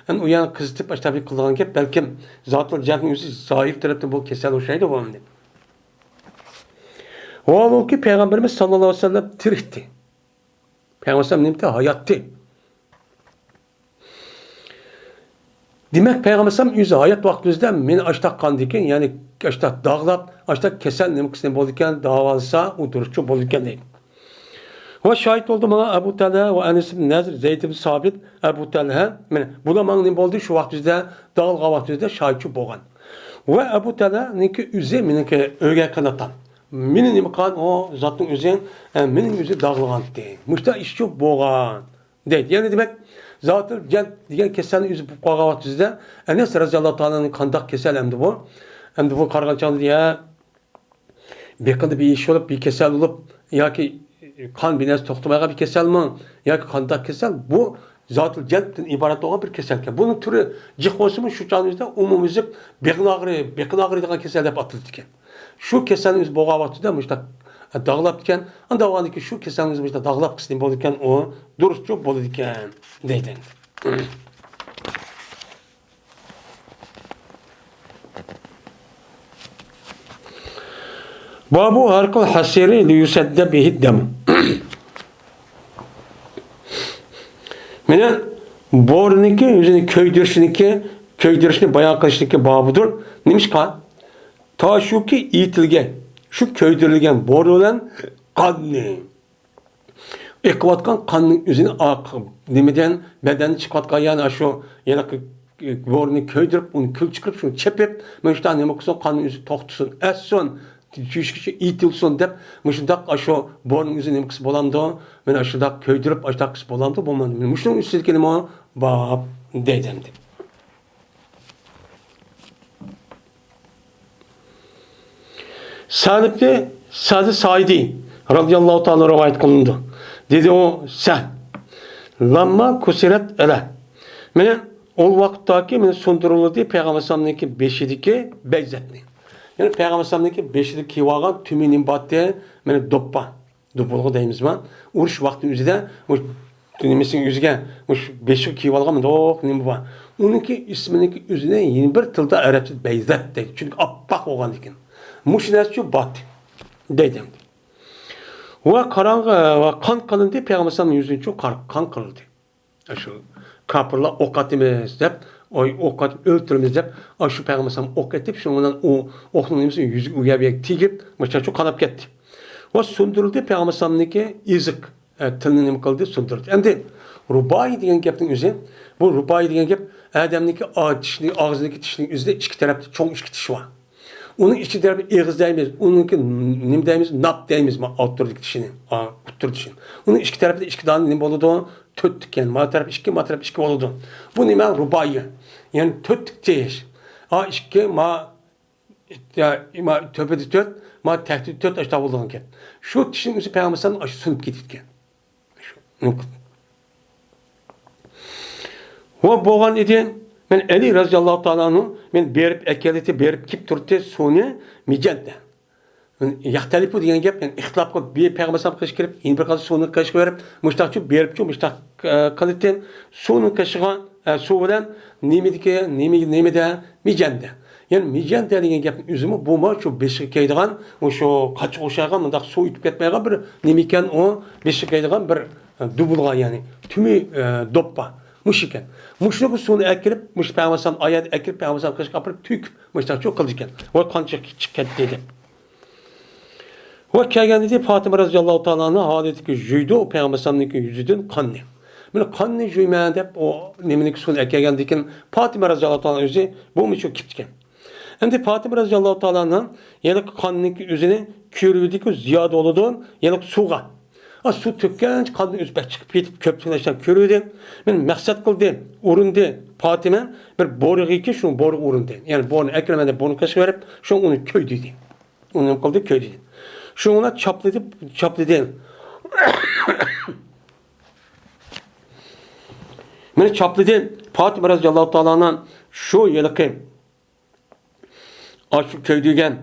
yani uyan kızıtıp aşta bir kılığın kep belki zatıl cenbin üzü zayıf tarafta bu kesel o şeydi bu anne. O ol ki Peygamberimiz sallallahu aleyhi ve sellem tirihti. Peygamberimiz nimte hayattı. Demek Peygamberimiz yüzü hayat vaktimizde meni açtak kandiken yani açtak dağlap açtak kesen nemi kısmı bolurken davalsa o duruşçu bolurken değil. Ve şahit oldum bana Ebu Talha ve Enes ibn Nazir, Zeyd ibn Sabit, Ebu Talha bulaman nemi boldu şu vaktimizde dağılga vaktimizde şahitçi boğan. Ve Ebu Talha neki üze meniki öge kanatan. Meni nemi kan o zatın üzen menin yüzü dağılgan değil. Müşta işçi boğan değil. Yani demek zaten diyen kesenin yüzü bu kavgatızda Enes radıyallahu ta'ala'nın kandak kesel hem de bu kargançandı diye bekinde bir iş olup bir kesel olup ya ki kan binesi toxtamaya bir kesel mi ya ki kandak kesel bu zatıl celbden ibaret olan bir keselken. Bunun türü cihosumuz şu çağımızda umumizlik bekin ağrı degan kesel dep atıldı iken. Şu keselimiz boğa vaxtida muşta dağlap iken, anda oğan ki şu keselimiz muşta dağlap kısım boldu iken o duruşçu boldu iken deydi. Babu harkul hasiri li yusedde bihi dem. Mene boruniki yüzünü köydürüşünü bayan kılışıniki babudur. Neymiş ka? Ta şu ki itilge, şu köydürülgen boru olan kanni. Ekvatkan kanın yüzünü demeden bedeni çıkvatkan yani şu yana borunu köydürüp onu kül çıkıp şunu çepip müştah neme kısa kanın yüzü toktusun. Esson tüşkişi itilsin dep müştah aşo borunun yüzü neme kısa bolandı. Ben aşıda köydürüp aşıda kısa bolandı. Müştahın üstü kelime o bab deydemdi. Sa'd Saidi radıyallahu ta'ala rivayet kılındı. Dedi o sen lamma kusiret ele. Mene o vakittaki mene sunduruldu Peygamber sallallahu beşidiki beyzetni. Yani Peygamber sallallahu beşidiki vagan tümünün battı mene doppa. Dopulgu deyimiz var. Uruş vakti üzerinde dünümüzün yüzüge beşidiki vagan dok nime var. Onunki isminiki üzerine yeni bir tılda Arapça beyzet deydi. Çünkü appak olan iken. Muşinasçı bat dedim. Ve karanlık ve kan kılındı Peygamber sallallahu yüzünü çok kan kılındı. Şu kapırla ok atımız dep, ok atıp öldürümüz dep, şu Peygamber sallallahu ok etip şundan o okun yüzü uyabıya tigip, mesela çok kanap gitti. Ve sunduruldu Peygamber sallallahu izik tılını kıldı sunduruldu. Hem rubai diyen geptin üzeri, bu rubai diyen gep Adem'deki ağzındaki dişinin üzerinde iki tarafta çok iki diş var. Onun içi tarafı ağız deyimiz, onunki nim deyimiz, nap deyimiz alttırdık dişini, kuttur dişini. Onun iki tarafı da iki tane nim oldu, töttük yani, ma taraf iki oldu. Bu nime rubayı, yani töttük deyiş. İki töpedi tört, ma tehdit tört aşağı olduğun ki. Şu dişinin üstü Peygamber'in aşı sınıp gittik. O boğan idi. Men Ali radıyallahu ta'ala'nın men berip kip turte sonu micende. Yaxtalipu diyen gap yani ihtilapqa bir Peygamber sallallahu aleyhi ve sellem in bir qazı sonu kaşık verip müştahçı berip müştah qalitin sonu kaşığa su bilen nimede micende. Yani micende diyen gap üzümü bu ma şu beşik kaydıgan o şu kaçık oşağa mındaq su ütüp ketmeygen bir nimiken o beşik kaydıgan bir dubulga yani tümü doppa. Muşiken. Muşlu bu sonu ekilip, muş Peygamber'in ayet ekilip, Peygamber'in kışık kapırıp tük, muşlar çok kıldıkken. O kan çıkket dedi. O kelgen dedi, Fatıma radıyallahu ta'ala'nın hadeti ki jüydü, o Peygamber'in yüzüdün kanni. Böyle kanni jüymeye de o neminik sonu ekilgen diken, Fatıma radıyallahu ta'ala'nın yüzü, bu mu çok kiptiken. Hem de Fatıma radıyallahu ta'ala'nın yelik kannik yüzüne kürüdeki ziyade oludun, yelik suğa. Su tökken kanın üzbek çıkıp yetip köpçüleşten körüydü. Ben maksat kıldı, urundu Fatime bir boru ki şunu boru urundu. Yani borunu ekremede borunu kaşı verip şunu onu köydüydü. Onu kıldı köydüydü. Şunu ona çapladı. Beni çapladı. Fatime radıyallahu ta'ala'nın şu yılıkı şu köydüyken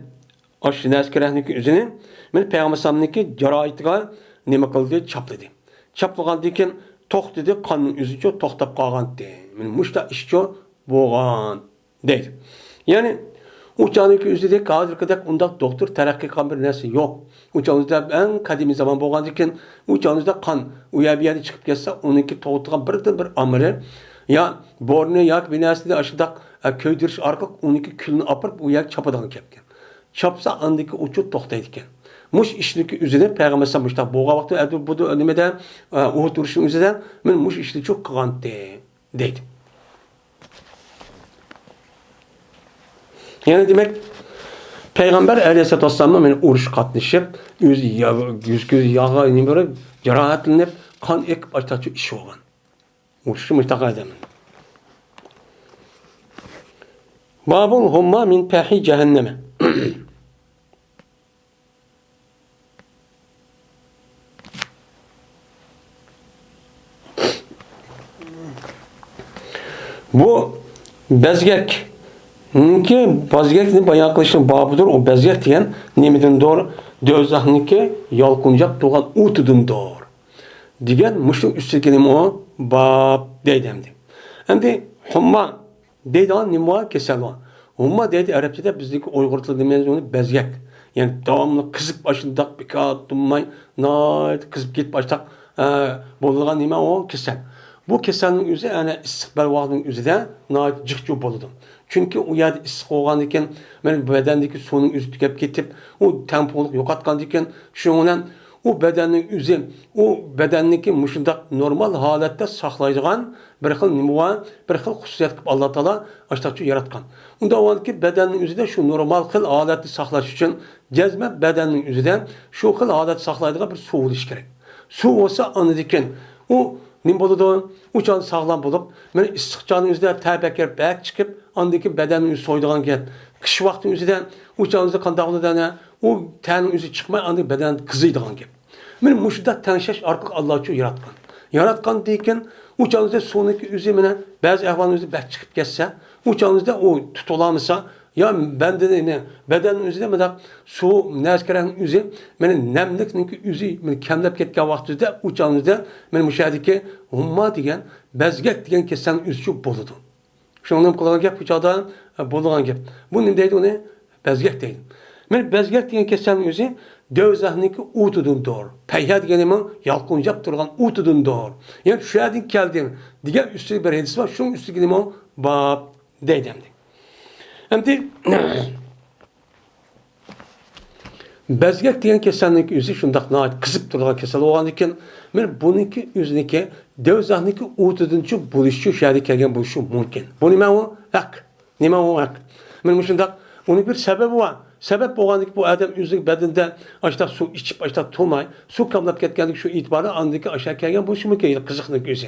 şu neskerehniki üzerine ben Peygamber sallallahu jarayetiga nima qildi chapladı. Chaplagan dekin to'q dedi qonning o'zicha to'xtab qolgan dedi. Men mushta ishchi bo'lgan deydi. Ya'ni uçağındaki üzerinde hozirgidek undaq doktor taraqqiy qilgan bir narsa yo'q. Uçağımızda en kadimi zaman bo'lgan ekan, uçağımızda qon uyabiyada chiqib ketsa, uniki to'g'itgan bir amri ya borni yoki binasida ashidaq ko'ydirish orqali uniki kulni opirib u yer chapadigan ketgan. Chapsa andiki uchu to'xtaydi ekan. Muş işliki üzerine Peygamber sallallahu aleyhi ve sellem boğa vakti bu önümede o duruşun üzerine men muş işli çok kıgantı dedi. Yani demek Peygamber aleyhisselatü vesselam'la men uruş katlaşıp yüz göz yağı ne böyle cerahatlanıp kan ekip açtığı iş olgan. Uruşu mutlaka edemin. Babun humma min pehi cehenneme. Bu bezgek Ninki bezgekni bayan kılışın babıdır. O bezgek diyen nemeden doğru dözahninki yalkunacak doğan utudun doğru. Digen muşluk üstügenim o bab deydemdi. Hem humma deydi an nimva kesel var. Humma deydi Arapçada bizdeki Uygurtlu demeniz onu bezgek. Yani devamlı kızıp başında bir kağıt dummay, nayt kızıp git baştak bolulan nime o kesel. Bu keselin yüzü yani istikbal vaktinin yüzü de nayt cıkçı boludu. Çünkü o yerde issiq olgandiken, men bedendeki suyun yüzü tükep ketip, o tempoluk yo'qotgandikan, şundan o bedenning yüzü, o bedendeki muşundaq normal holatda saqlaydigan bir xil nima, bir xil xususiyat qilib Alloh taolo ashtachu yaratgan. Unda o'ki bedenning yüzüde şu normal xil holatni saqlash uchun jazma bedenning yüzüden şu xil holat saqlaydigan bir suv bo'lish kerak. Suv bo'lsa anadikan, o nim bo'ladi? Uçan sağlam bulup, men issiq jonning yüzüde tabakir bak chiqib, andaki bedenin yüzü soyduğun gel. Kış vakti yüzüden uçağınızda kandağlı dene, o tenin yüzü çıkmay, andaki beden kızıydıgan gel. Men muşuda tenşeş artık Allah için yaratkan. Yaratkan deyken, uçağınızda sonraki yüzü mene, bazı ahvalın yüzü bak çıkıp geçse, uçağınızda o tutulamasa, ya bende ne, bedenin yüzü de su nezkeren yüzü, mene nemlikninki yüzü, mene kemlep ketken vaktinde uçağınızda, mene müşahedeki humma diyen, bezgek diyen kesen yüzü boludu. Şunun kılgan gap uçağdan bulunan gap. Bu ne deydi onu? Bezgek deydi. Men bezgek diyen kesen yüzü dövzahniki utudun doğru. Peyha diyenime yalqıncap durgan utudun doğru. Yani şu yerdin geldiğim diğer üstü bir hadis var. Şunun üstü gidime o bab deydemdi. Hem de bezgek diyen kesenlik yüzü şundak naat kızıp durgan kesel olan iken men bununki yüzüneki dövzahniki utuduncu buluşu şahidi kelgen buluşu mümkün. Bu nime o? Hak. Nime o hak. Men şundak onun bir sebebi var. Sebep olandık bu adam yüzünün bedende açta su içip açta tulmay, su kamlap ketkendik şu itibarı andaki aşağı kelgen buluşu mümkün. Kızıklık yüzü.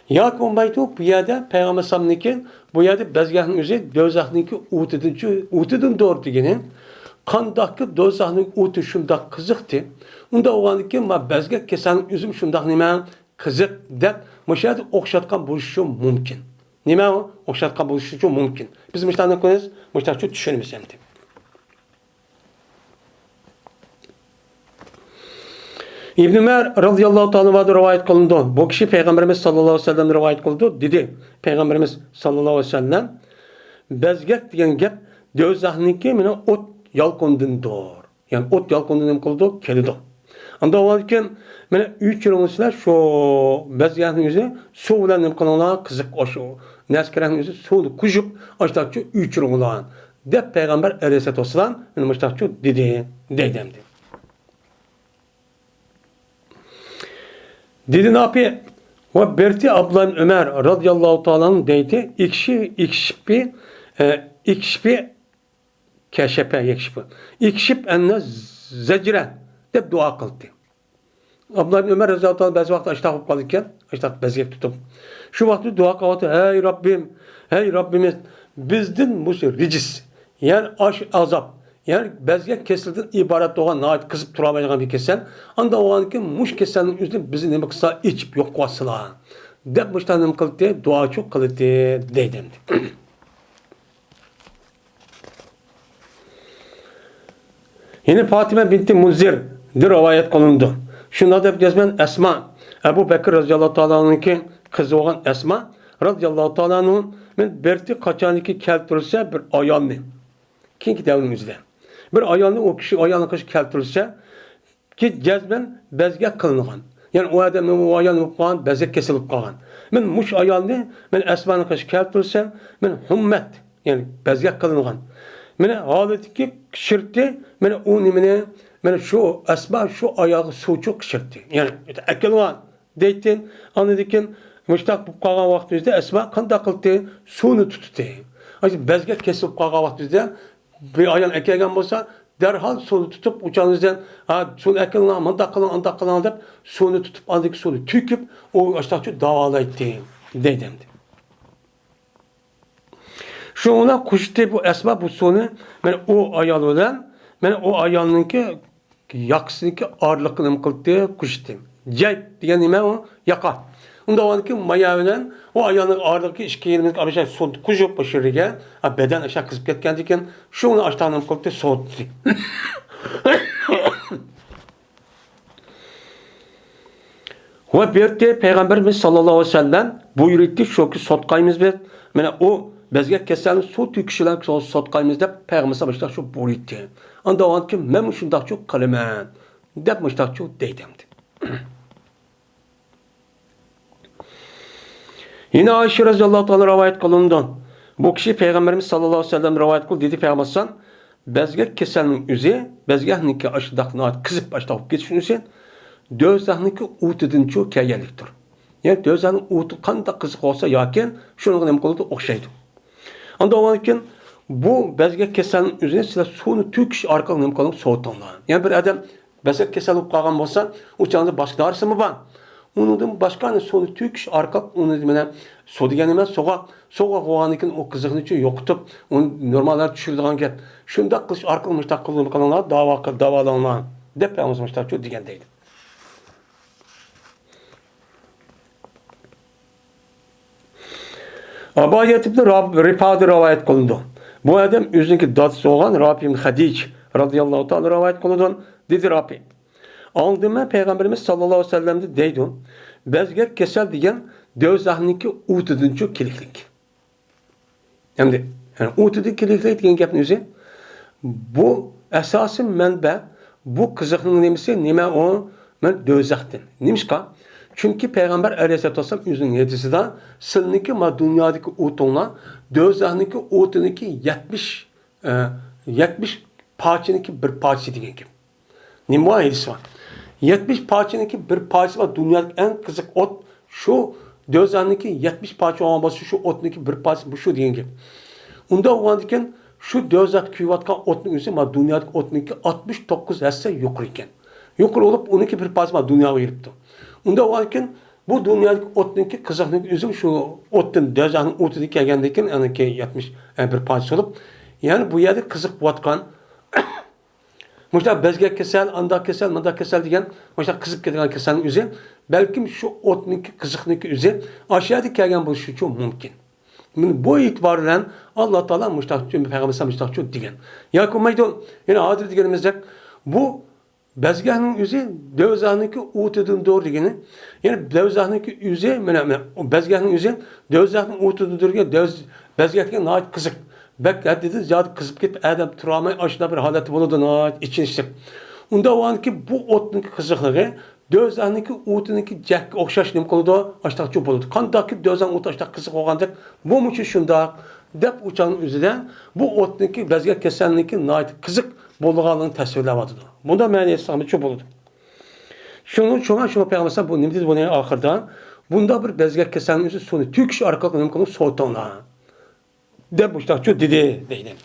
Ya konbaytu bu yerde Peygamber sallallahu bu yerde bezgahın yüzü dövzahniki utudun doğru diyenin kandakı dozahның utu şundak kızıktı. Unda oğanlık ma bezgek kesen üzüm şundak nime kızık dep müşahede okşatkan buluşu mümkün. Nime o? Okşatkan buluşu mümkün. Biz müşahede koyarız, müşahede düşünmemiz emdi. İbn Ömer radıyallahu ta'ala rivayet kılındı. Bu kişi Peygamberimiz sallallahu aleyhi ve sellem rivayet kıldı. Dedi Peygamberimiz sallallahu aleyhi ve sellem bezgek diyen gep dözahniki mine ot yalkondun doğru. Yani ot yalkondun nem kıldı kelidi. Anda olarken mene 3 yıl olsa şu bezgahın yüzü su bilen nem kılana kızık oşu. Neskerahın yüzü su kujup açtakçı 3 yıl olan. De Peygamber aleyhissalatu vesselam mene açtakçı dedi deydemdi. Dedi ne yapıyor? Ve Berti ablan Ömer radıyallahu ta'ala'nın deydi ikşpi keşepe yekşipi. İkşip enne zecre de dua kıldı. Ablan Ömer radıyallahu ta'ala bazı vakit açta kapıp kalırken açta bezgek tutup. Şu vakti dua kıldı. Hey Rabbim, hey Rabbimiz bizden bu ricis. Yani azap. Yani bezgek kesildin ibaret olan naat kızıp duramayacağın bir kesen. Anda olan ki muş kesenin yüzünü bizi ne kısa içip yok vasıla. Dep muştan kıldı, dua çok kıldı deydemdi. Yine Fatime binti Munzir de rivayet kılındı. Şunda da gezmen Esma. Ebu Bekir radıyallahu ta'ala'nın ki kızı olan Esma radıyallahu ta'ala'nın men berti kaçaniki keltirirse bir ayağını. Kinki devrimizde. Bir ayağını o kişi ayağını kış keltirirse ki cezben bezgek kılıngan. Yani o adamın o ayağını kalan bezgek kesilip kalan. Men muş ayağını men Esma'nın kış keltirirse men hummet yani bezgek kılıngan. Mene haleti ki kışırttı, mene o nimine, mene şu Esma şu ayağı su çok kışırttı. Yani ekil olan deytin, anladıkken müştak bu kalan vaktimizde Esma kanda kıldı, suyunu tuttu. Hani bezgek kesip kalan vaktimizde bir ayağın ekilgen olsa derhal suyunu tutup uçağınızdan suyunu ekil olan, anda kılan deyip suyunu tutup andaki suyunu tüküp o aşağıda davalaydı deydemdi. Şu ona kuştu bu Esma bu sonu ben o ayal olan ben o ayalınki yaksınki ağırlıkını kıldı kuştu. Ceyp diyen nime o yaka. Unda oldiki maya bilen o ayağının ağırlıkı işki yerimizde aşağı soğut kucuk başarıya beden aşağı kızıp ketken diken şunu aşağıdan koltukta soğuttu. Ve bir de Peygamberimiz sallallahu aleyhi ve sellem buyurdu şu ki sotkayımız bir. Mana o bizge keselin su tüküşülen sotkayımız da Peygamberimiz başta şu buyurdu. Anda o ki men şundak çok kalaman. Dep müştak çok deydimdi. Yine Ayşe radıyallahu anh rivayet kılındı. Bu kişi Peygamberimiz sallallahu aleyhi ve sellem rivayet kıldı dedi Peygamberimiz bezge keselin üzü bezgehniki aşıdakna kızıp aşıdak geçişin dözəhniki utudan çok kəyəlikdir. Yani dözənin utu qanda qızıq olsa yakin şunu nəm qılıdı oxşaydı. Anda olarkən bu bezge keselin üzerine size suyunu tüküş arkalı nəm qılıdı soğutanlar. Yani bir adam bezge kesel olup qalğan bolsa uçağında başka darısı mı var? Onun başka suyunu tüküş arkalı onu demene su degen emas soğuk qoğanıkın o qızığını üçün yoxutup onu normalar düşürdüğün gep. Şunda qılış arkalı müştaq qılığını qalanlar davalanlar. Dep yalnız müştaq çok degендeydi. Abu Ayyub ibn Rifa'da rivayet kılındı. Bu adam özündeki dadısı olan Rabi ibn Hadic radıyallahu ta'ala rivayet kılındı. Dedi Rabi. Aldığıma Peygamberimiz sallallahu aleyhi ve sellem'de deydi. Bezgek kesel diyen dözahniki utuduğuncu kiliklik. Yani utuduğu kiliklik diyen gapın özü. Bu esasın menbe bu kızıqның nemesi nime o men dözaqtin. Nimişka? Çünkü Peygamber Aleyhisselatü Vesselam yüzünün yedisinde sınıki ma dünyadaki utunla dözahniki utuniki 70 parçaniki bir parçası diyen gibi. Nime o hadisi var. 70 parçaniki bir parçası var. Dünyadaki en kızık ot şu dözahniki 70 parça olan bası şu otniki bir parçası bu şu diyen gibi. Onda olandiken şu dözah küyvatkan otun üzeri ma dünyadaki otniki 69 hisse yukarı iken. Yukarı olup 12 bir parçası ma dünyaya giripti. Unda olarken bu dünyadaki otniki kızıqniki üzüm şu otun dözahının otunu kelgendeyken yani 70 bir parçası olup yani bu yerde kızık buatkan Muşta bezge kesel, anda kesel, manda kesel diyen muşta kızık ketken keselin üzeri belki şu otniki kızıqniki üzeri aşağıda kelgen bu şu çok mümkün. Bu itibarla Allah Teala müştakçı Peygamber müştakçı diyen. Ya kumaydı yani adır diyenimizde bu bezgahının üzeri dövzahniki utuduğun doğru diyeni. Yani dövzahniki üzeri o bezgahının üzeri dövzahnın utuduğun doğru bezgahının naat kızık. Bekler dedi zat kızıp git adam travma aşıda bir haleti buludu naat için işte. Unda o anki bu otniki kızıklığı dözahniki utuniki cəhki oxşaş nim qoludu aştaqçı boludu. Qandaki dözan ut aştaq qızıq olğandaq bu üçün şundaq dep uçanın üzüdən bu otniki bezgah keselniki naat qızıq bolğanlığını təsvirləvadı. Bunda mənə İslamı çox boludu. Şunu Peyğəmbər bu nimdir bunu axırda bunda bir bezgah keselnin üzü sonu tüküş arqalıq nim qolu soğutanlar. Dep uçtaqçı dedi deydim.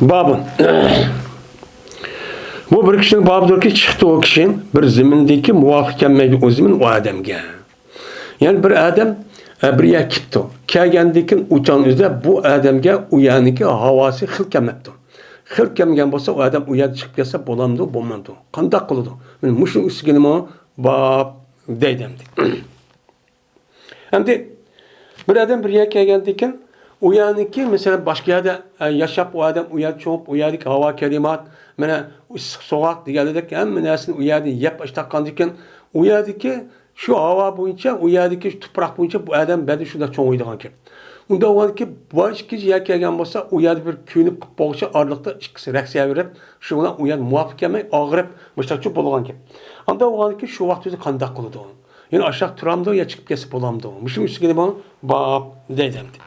Babın. Bu bir kişinin babıdır ki çıktı o kişinin bir zimindeki muvafık gelmeydi o zimin o adamga. Yani bir adam bir yer gitti. Kelgendikin uçan üzere bu adamga uyaniki havası xil kelmepti. Xil kelmegen bolsa o adam uyan çıkıp gelse bolamdı, bolmamdı. Qandaq qılıdı. Men muşun üstügenim o bab deydimdi. Hem de bir adam bir yer kelgendikin uyaniki mesela başka yerde yaşap o adam uyan çoğup uyaniki hava kelimat mene soğuk diyelerek hem menesini uyaniki yap açtakandiken uyaniki şu hava boyunca uyaniki toprak boyunca bu adam bedi şurada çoğu uyduğun ki. Unda o ki başka yer kelgen bolsa uyaniki bir künüp boğuşa ağırlıkta ikisi reaksiya verip şuna uyan muvaffak gelmey ağırıp müştakçı bolğan ki. Anda o ki şu vaxt özü qandaq qılıdı onu. Yani aşağı turamdı ya çıkıp kesip olamdı onu. Müşüm üstüne bana bab deydimdi.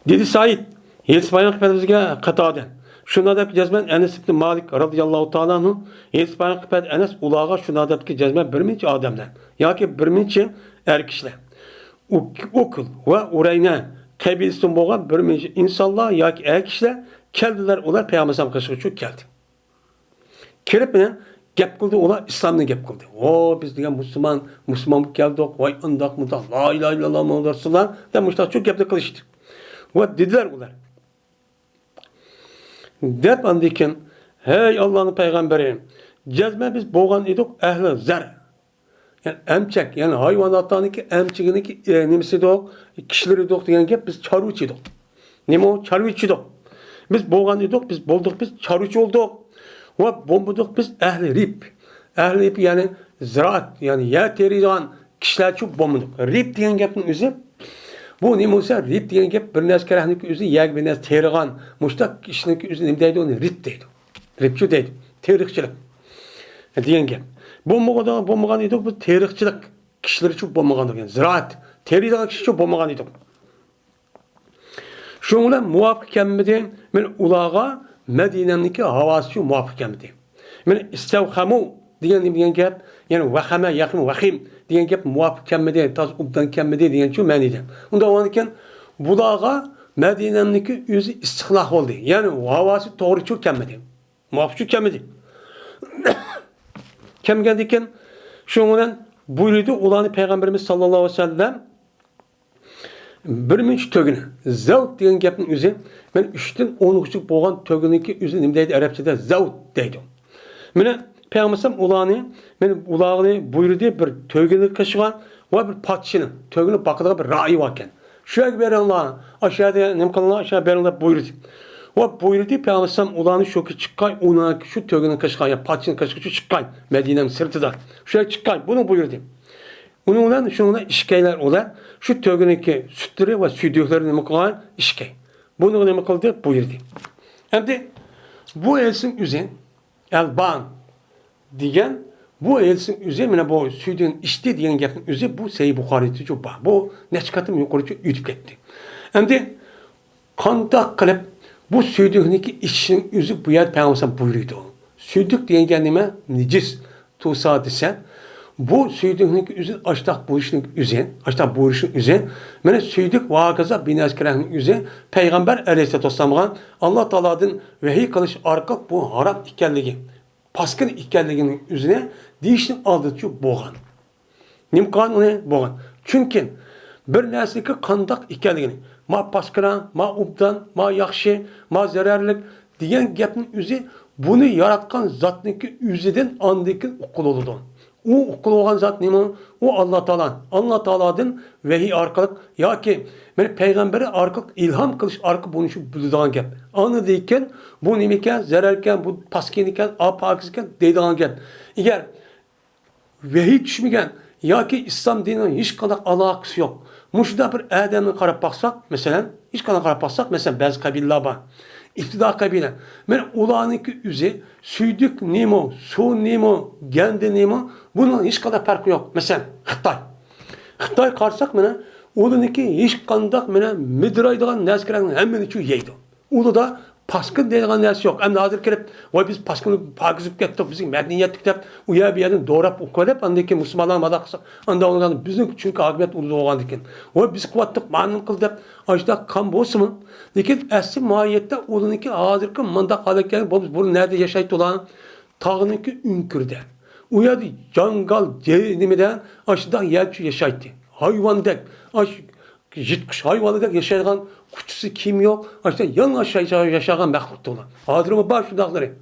Dedi Said, Yedis Bayrak Efendimiz'e kataden. Şuna da cezmen Enes ibn Malik radıyallahu ta'ala anhu. Yedis Bayrak Efendimiz Enes ulağa şuna da cezmen bir minçe adamlar. Ya ki bir minçe erkişler. Ukul ve ureyne kabilsin boğan bir minçe insanlar ya ki erkişler keldiler onlar Peygamber sallallahu aleyhi ve sellem geldi. Kirip gap qildi, ular islomni gap qildi. O biz degan musulmon bo'lib keldik, voy undoq mundoq, la ilaha illalloh muhammad rasululloh deb mushtoq shu gapni qilishdi. Va dedilar ular. Deb andikin, hey Allah'ın peygamberi, cezme biz boğan edik ehli zar. Yani emçek, yani hayvanatlarınki emçiğiniki nemisi de kişileri de diyen gap biz çarvıç edik. Nemo çarvıç edik. Biz boğan edik, biz bulduk, biz çarvıç olduk. Ve bombuduk biz ehli rip. Ehli rip yani ziraat, yani yer teriden kişiler çok bombuduk. Rip diyen gapın özü, bu ne olsa rip diyen gap bir nes kerahnik özü yer bir nes terigan. Muştak kişinin özü ne deydi onu rip deydi. Ripçi deydi. Terikçilik. Diyen gap. Bombagan edik bu terikçilik. Kişileri çok bombagan yani. Ziraat. Teriden kişi çok bombagan edik. Şunla muvafık kemmedi. Men ulağa Medine'ninki havası muvafık kemmedi. Men istevhamu diyen gap. Yani vahame yakın vahim diyen gap muvafık kemmedi. Taz ubdan kemmedi diyen şu menide. Onda o anken bulağa Medine'ninki yüzü istihlah oldu. Yani havası doğru çok kemmedi. Muvafık çok kemmedi. Kemgendikken şundan buyurdu ulanı Peygamberimiz sallallahu aleyhi ve sellem bir minç tögünü zavut diyen gapın üzü ben 3'ten 10'luk boğan tögününki üzü ne deydi Arapçada zavut deydi. Mene Peygamberim ulanı men ulağını buyurdu bir tögünü kaşıgan ve bir patçının tögünü bakıda bir rai varken. Şöyle bir Allah aşağıda nem kalanlar aşağı bir buyurdu. O buyurdu Peygamberim ulanı şoku çıkay ona şu tögünün kaşıgan ya patçının kaşığı çıkay Medine'nin sırtıda. Şöyle çıkay bunu buyurdu. Onunla şununla işkeyler olar. Şu tögününki sütleri ve sütükleri ne kalan işkey. Bunu ne kıldı buyurdu. Hem de bu elsin üzerine elban diyen bu elsin üzerine bu sütün içti diyen gapın üzerine bu Sahih Buhari'de çok var. Bu neçkatım yukarı çok ütüp gitti. Hem de kandak kılıp bu sütündeki işin üzü bu yer Peygamber buyurdu. Sütük diyen kendime necis tusa desen bu süydüknün üzerine açtak buyuruşun üzerine mene süydük vakaza bin askerahın üzerine Peygamber aleyhisselatü vesselam'ın Allah Teala'nın vehiy kılış arkak bu haram ikenligi paskın ikenliginin üzerine deyişini aldığı boğan. Nimkan onu boğan. Çünkü bir nesli ki kandak ikenligini ma paskıran, ma ubdan, ma yakşı, ma zararlık diyen gapın üzerine bunu yaratkan zatniki üzeriden andaki okul oldu. O okul olan zat ne mi? O Allah Teala. Allah Teala'nın vehiy arkalık ya ki ben peygamberi arkalık ilham kılış arka bunu şu bulduğun gap. Anladıyken bu nemiken, zararken, bu paskeniken, apakizken deydiğin gap. Eğer vehiy düşmegen ya ki İslam dininin hiç kadar alakası yok. Muşda bir Adem'e karab baksak mesela, hiç kadar karab baksak mesela bazı kabiller var. İftida kabile. Men ulanıki üze süydük nemo, su nemo, gende nemo bunun hiç kadar farkı yok. Mesela Xitay. Xitay karsak mene ulanıki hiç kandak mene midraydıgan neskerenin hemen şu yeydi. Ulu da paskın deydigan nersi yok. Hem de hazır kelip vay biz paskını pakizip kettik bizim medeniyetlik dep uya bir yerden doğrap ukolep andaki Müslümanlar madaksa anda onların bizim çünkü akıbet ulu olgan diken. Vay biz kuvvetlik manın kıl dep ajda kan bolsun. Lekin asli mahiyette uluniki hazırki mandak halekleri bunu nerede yaşayıp olan tağınınki ünkürde. Uyadı jangal nimeden aşıdan yer yaşayıp. Hayvan dek aş jitkuş hayvanı dek yaşayan kutusu kim yok? İşte yan aşağı yaşayan məxluqdur olan. Hadırımı var şu dağları.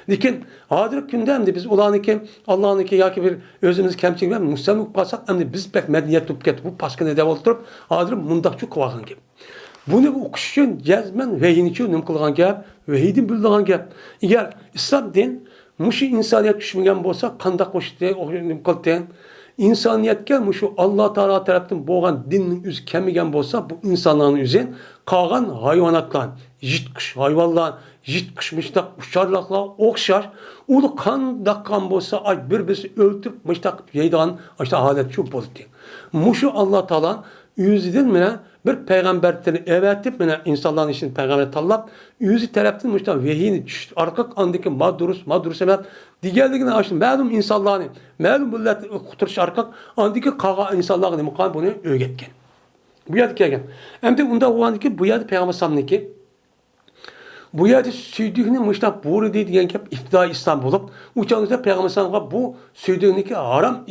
Lekin hadır gündem de biz ulanı ki Allah'ın ki ya ki bir özümüz kemçilik ve müslimlik kalsak hem de biz pek medeniyet tutup get bu paskını dev oturup hadır mundakçı kıvağın gibi. Bunu okuş için cezmen vehin için nüm kılgan gap, vehidin bildiğin gap. Eğer İslam din muşu insaniyet düşmegen bolsa kandak koştu nüm kılten İnsaniyetke muşu Allah Teala tarafından boğan dinin üz kemigen bolsa bu insanların üzerine kalan hayvanatlar, jitkuş hayvanlar, jitkuş uçarlaklar okşar. Ulu kan dakkan bolsa ay birbirisi öldürüp müştak yeydan işte halet şu bozdu. Muşu Allah Teala yüzüden mi bir peygamberleri evetip mi insanların için peygamber tallap yüzü tarafından müştak vehiyini arkak andaki madrus emet diğerliğine açtım. Məlum insanlarını, məlum millet kuturuş arkak andaki kağa insanlarını mukan bunu öğretken. Bu yadı kelgen. Hem de onda o andaki bu yadı peygamber sallallahu ki bu yerde süydüğünü müştak buğru deydiğen gap iftida İslam bulup, uçağınızda Peygamber sallallahu bu süydüğünü haram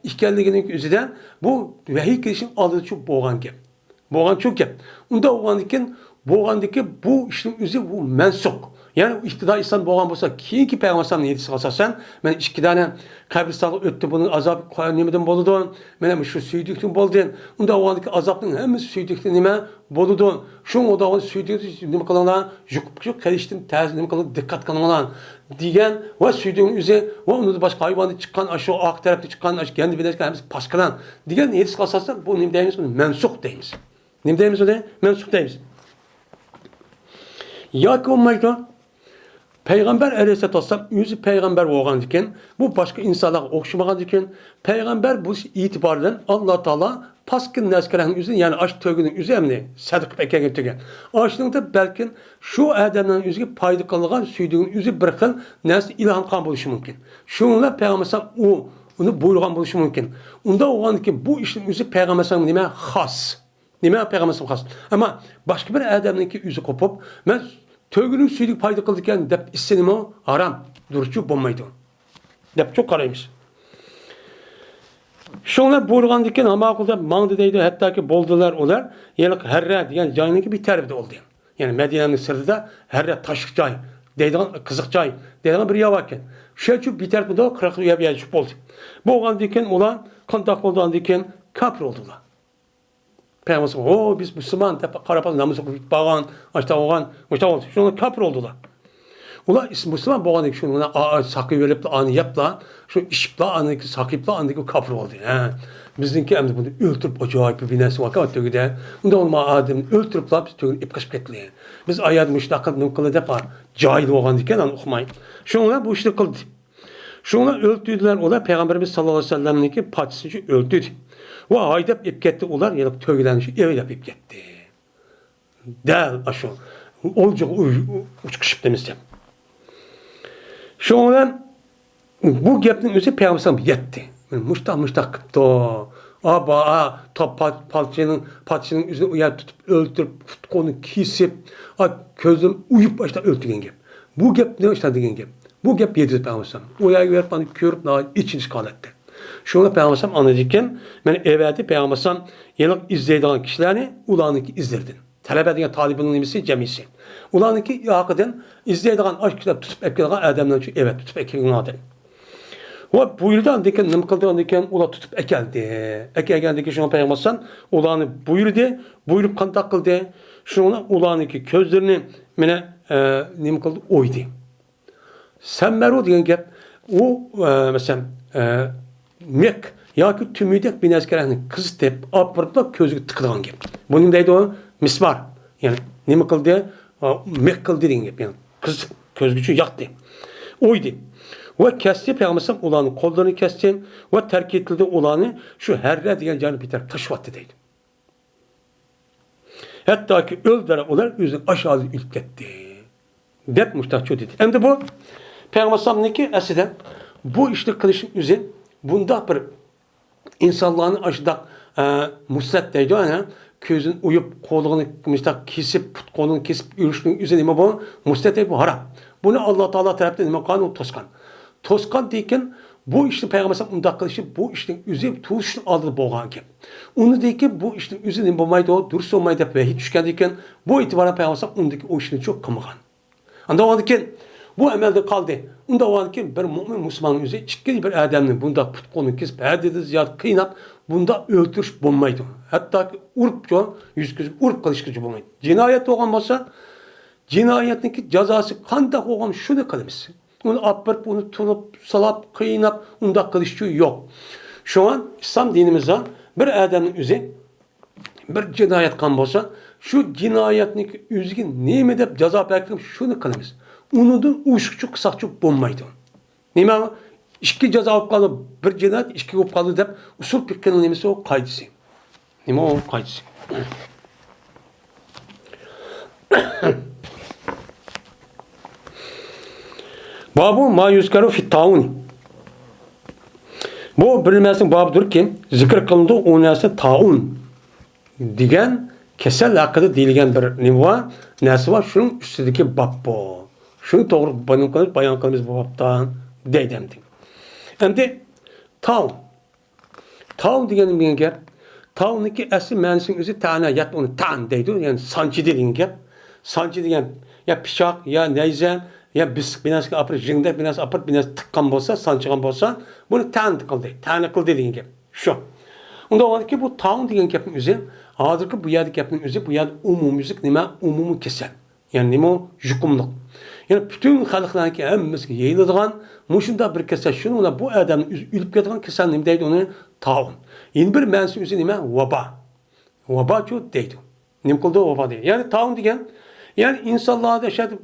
ikelliginin üzerinden bu vahiy kirişin alıcı boğan gap. Boğan çok gap. Unda boğandaki bu işin üzeri bu mensuk. Yani iktidar İslam boğan olsa kiyinki Peygamber sallallahu aleyhi ve sellem men iki tane kabristanlığı öttü bunun azap nimeden boludu. Men şu süydükten boldu. Unda oğandaki azapın hemisi süydükten nime boludu. Şu oda süydükten nime kalanlar yukup karıştım tez nime kalan dikkat kılmalan diyen ve süydüğün üzeri ve onu da başka hayvanı çıkan aşağı ak tarafta çıkan aşağı kendi bilecek hemisi paskalan diyen yedis kalsasın bu nime deyimiz mensuk deyimiz. Nime deyimiz o de mensuk deyimiz. Yakın olmaydı. Peygamber aleyhisselatü vesselam yüzü peygamber olgan diken, bu başka insanlar okşamagan diken, peygamber bu itibarla Allah Teala paskın neskerenin yüzü yani aş tögünün üzerine sadık ekegen tögen. Aşlığında belki şu adamların yüzü payda kalıgan süydüğün yüzü bir xil nesli ilham kan buluşu mümkün. Şununla peygamber onu buyurgan buluşu mümkün. Onda olan ki bu işin yüzü peygamber sallam nime has. Nime peygamber sallam has. Ama başka bir adamın ki yüzü kopup ben tögünün süydük payda kıldıkken dep istedim o haram duruşu bulmaydı. Dep çok karaymış. Şunlar buyurgan diken ama okulda mağdı deydi hatta ki boldular olar. Yani herre diyen cayınınki bir terbide oldu. Yani Medine'nin sırrında herre taşık cay, deydiğin kızık cay, deydiğin bir yavakken. Şu bir terbide o kıraklı üye bir oldu. Bu olan diken olan kontak olduğun diken kapır oldular. Peygamber o biz Müslüman karapaz namusu bağan açta oğan açta oldu. Şunlar kapır oldular. Ulan Müslüman bu anı şununa sakı verip de anı yapla şu işipla anı sakipla anı kapır oldu. Bizimki emdi bunu öldürüp acayip bir nesi var kavat tögüde. Bunda olma adem öldürüp la biz tögün ip kaçıp ketli. Biz ayad müştakil nukulu depa cahil olan diken an okumayın. Şunlar bu işi kıldı. Şunlar öldürdüler ola Peygamberimiz sallallahu aleyhi ve sellem'deki patisici öldürdü. Ve haydap ip ketti olar yani tögülenmiş evlep ip ketti. Del aşağı. Olacak uçkışıp demiştim. Şundan bu gapning özü Peygamber sallam yetti. Muştak kıptı. Patçının üzerine uyar tutup öldürüp futkonu kesip közüm uyup başta öldürgen gap. Bu gap ne işte degen gap. Bu gap yedirdi Peygamber sallam. Uyar verip bana körüp içini işgal etti. Şunu Peygamber sallam anladıkken ben evveldi Peygamber sallam yanık izleydiğin kişilerini ulanıki izlerdin. Talep edilen talibinin nimisi cemisi. Ulanıki hakikaten izleydiğin aşklar tutup ekleyen adamdan çünkü evet tutup ekleyen adam. Ve buyurdan diken nem kıldığın diken ula tutup ekeldi. Ekelgen diken şuna Peygamber sallam ulanı buyurup kantak kıldı. Şuna ulanıki közlerini mene nem kıldı oydu. Sen meru diyen gap o mesela mek ya ki tümüydek bir neskerenin kız tep apırıp közü tıkılan gap. Bunun deydi o mismar. Yani nem kıldı mek kıldı diyen gap. Yani kız köz gücü yaktı. Oydu. Ve kesti Peygamber sallam olanı kollarını kesti ve terk edildi olanı şu herre diyen canı biter taş vattı deydi. Hatta ki öldüler olar yüzün aşağı ülk etti. Dep müştahçı dedi. Hem de bu Peygamber sallam ki eskiden bu işte kılıçın yüzü bunda bir insanlığını aşıda muslet deydi yani közün uyup kolunu kesip kolunu kesip yürüyüşünün üzerine bu muslet deydi bu haram. Bunu Allah Teala tarafından ne kanun toskan. Toskan deyken bu işte Peygamber sallam unda kılıçı bu işin yüzü tuğuşun aldı boğan ki. Onu deyken bu işin yüzünün bulmaydı o dürüst olmaydı ve hiç düşken deyken bu itibarla Peygamber sallam ondaki o işini çok kamagan. Anda o deyken bu emelde kaldı. Unda o anki bir mümin Müslümanın yüzü çıkkın bir adamın bunda putkonu kesip erdedi ziyade kıynap bunda öldürüş bulmaydı. Hatta ki urupçu yüz gözü urup kılışkıcı bulmaydı. Cinayet olan olsa cinayetindeki cezası kandak olan şunu kılmışsın. Onu apırıp onu tutup salap kıynap unda kılışçı yok. Şu an İslam dinimizde bir adamın yüzü bir cinayet kan olsa şu cinayetindeki yüzü neyme de ceza bekliyorum şunu kılmışsın. Unudun uyuşukçu kısakçı bulmaydı. Neyme ama işki ceza olup kaldı, bir cinayet işki olup kaldı deyip usul fikirinin nemesi o kaydısı. Neyme o kaydısı. Babu ma yüzkaru fit taun. Bu bilinmesin babıdır ki zikir kılındı o nesi taun. Digen Kesel hakkında deyilgen bir ne var? Nesi var? Şunun üstündeki bab bu. Şunu doğru bayan kılımız bu babdan deydemdik. Hem de taun. Taun degenim bir gap. Taun'daki asli mensinin özü tane yat onu tan deydi. Yani sancı dediğin gap. Sancı degen ya pişak ya neyzen ya bisk binası apır jingde binası apır binası tıkkan bolsa sancıgan bolsa bunu tan kıldı. Tan kıldı dediğin gap. Şu. Onda o ki bu taun degen gapın özü hazırki bu yerdeki gapın özü bu yerde umumizlik nime umumu kesel. Yani nime jukumluk. Yani bütün halklarınki hemmesi yayıladigan muşunda bir kesel şunu bu adamın ülüp ketadigan kesel nime deydi onu taun. Yeni bir mensi özü nime vaba. Vaba çok deydi. Nim kıldı vaba deydi. Yani taun degen yani insanlarda yaşadı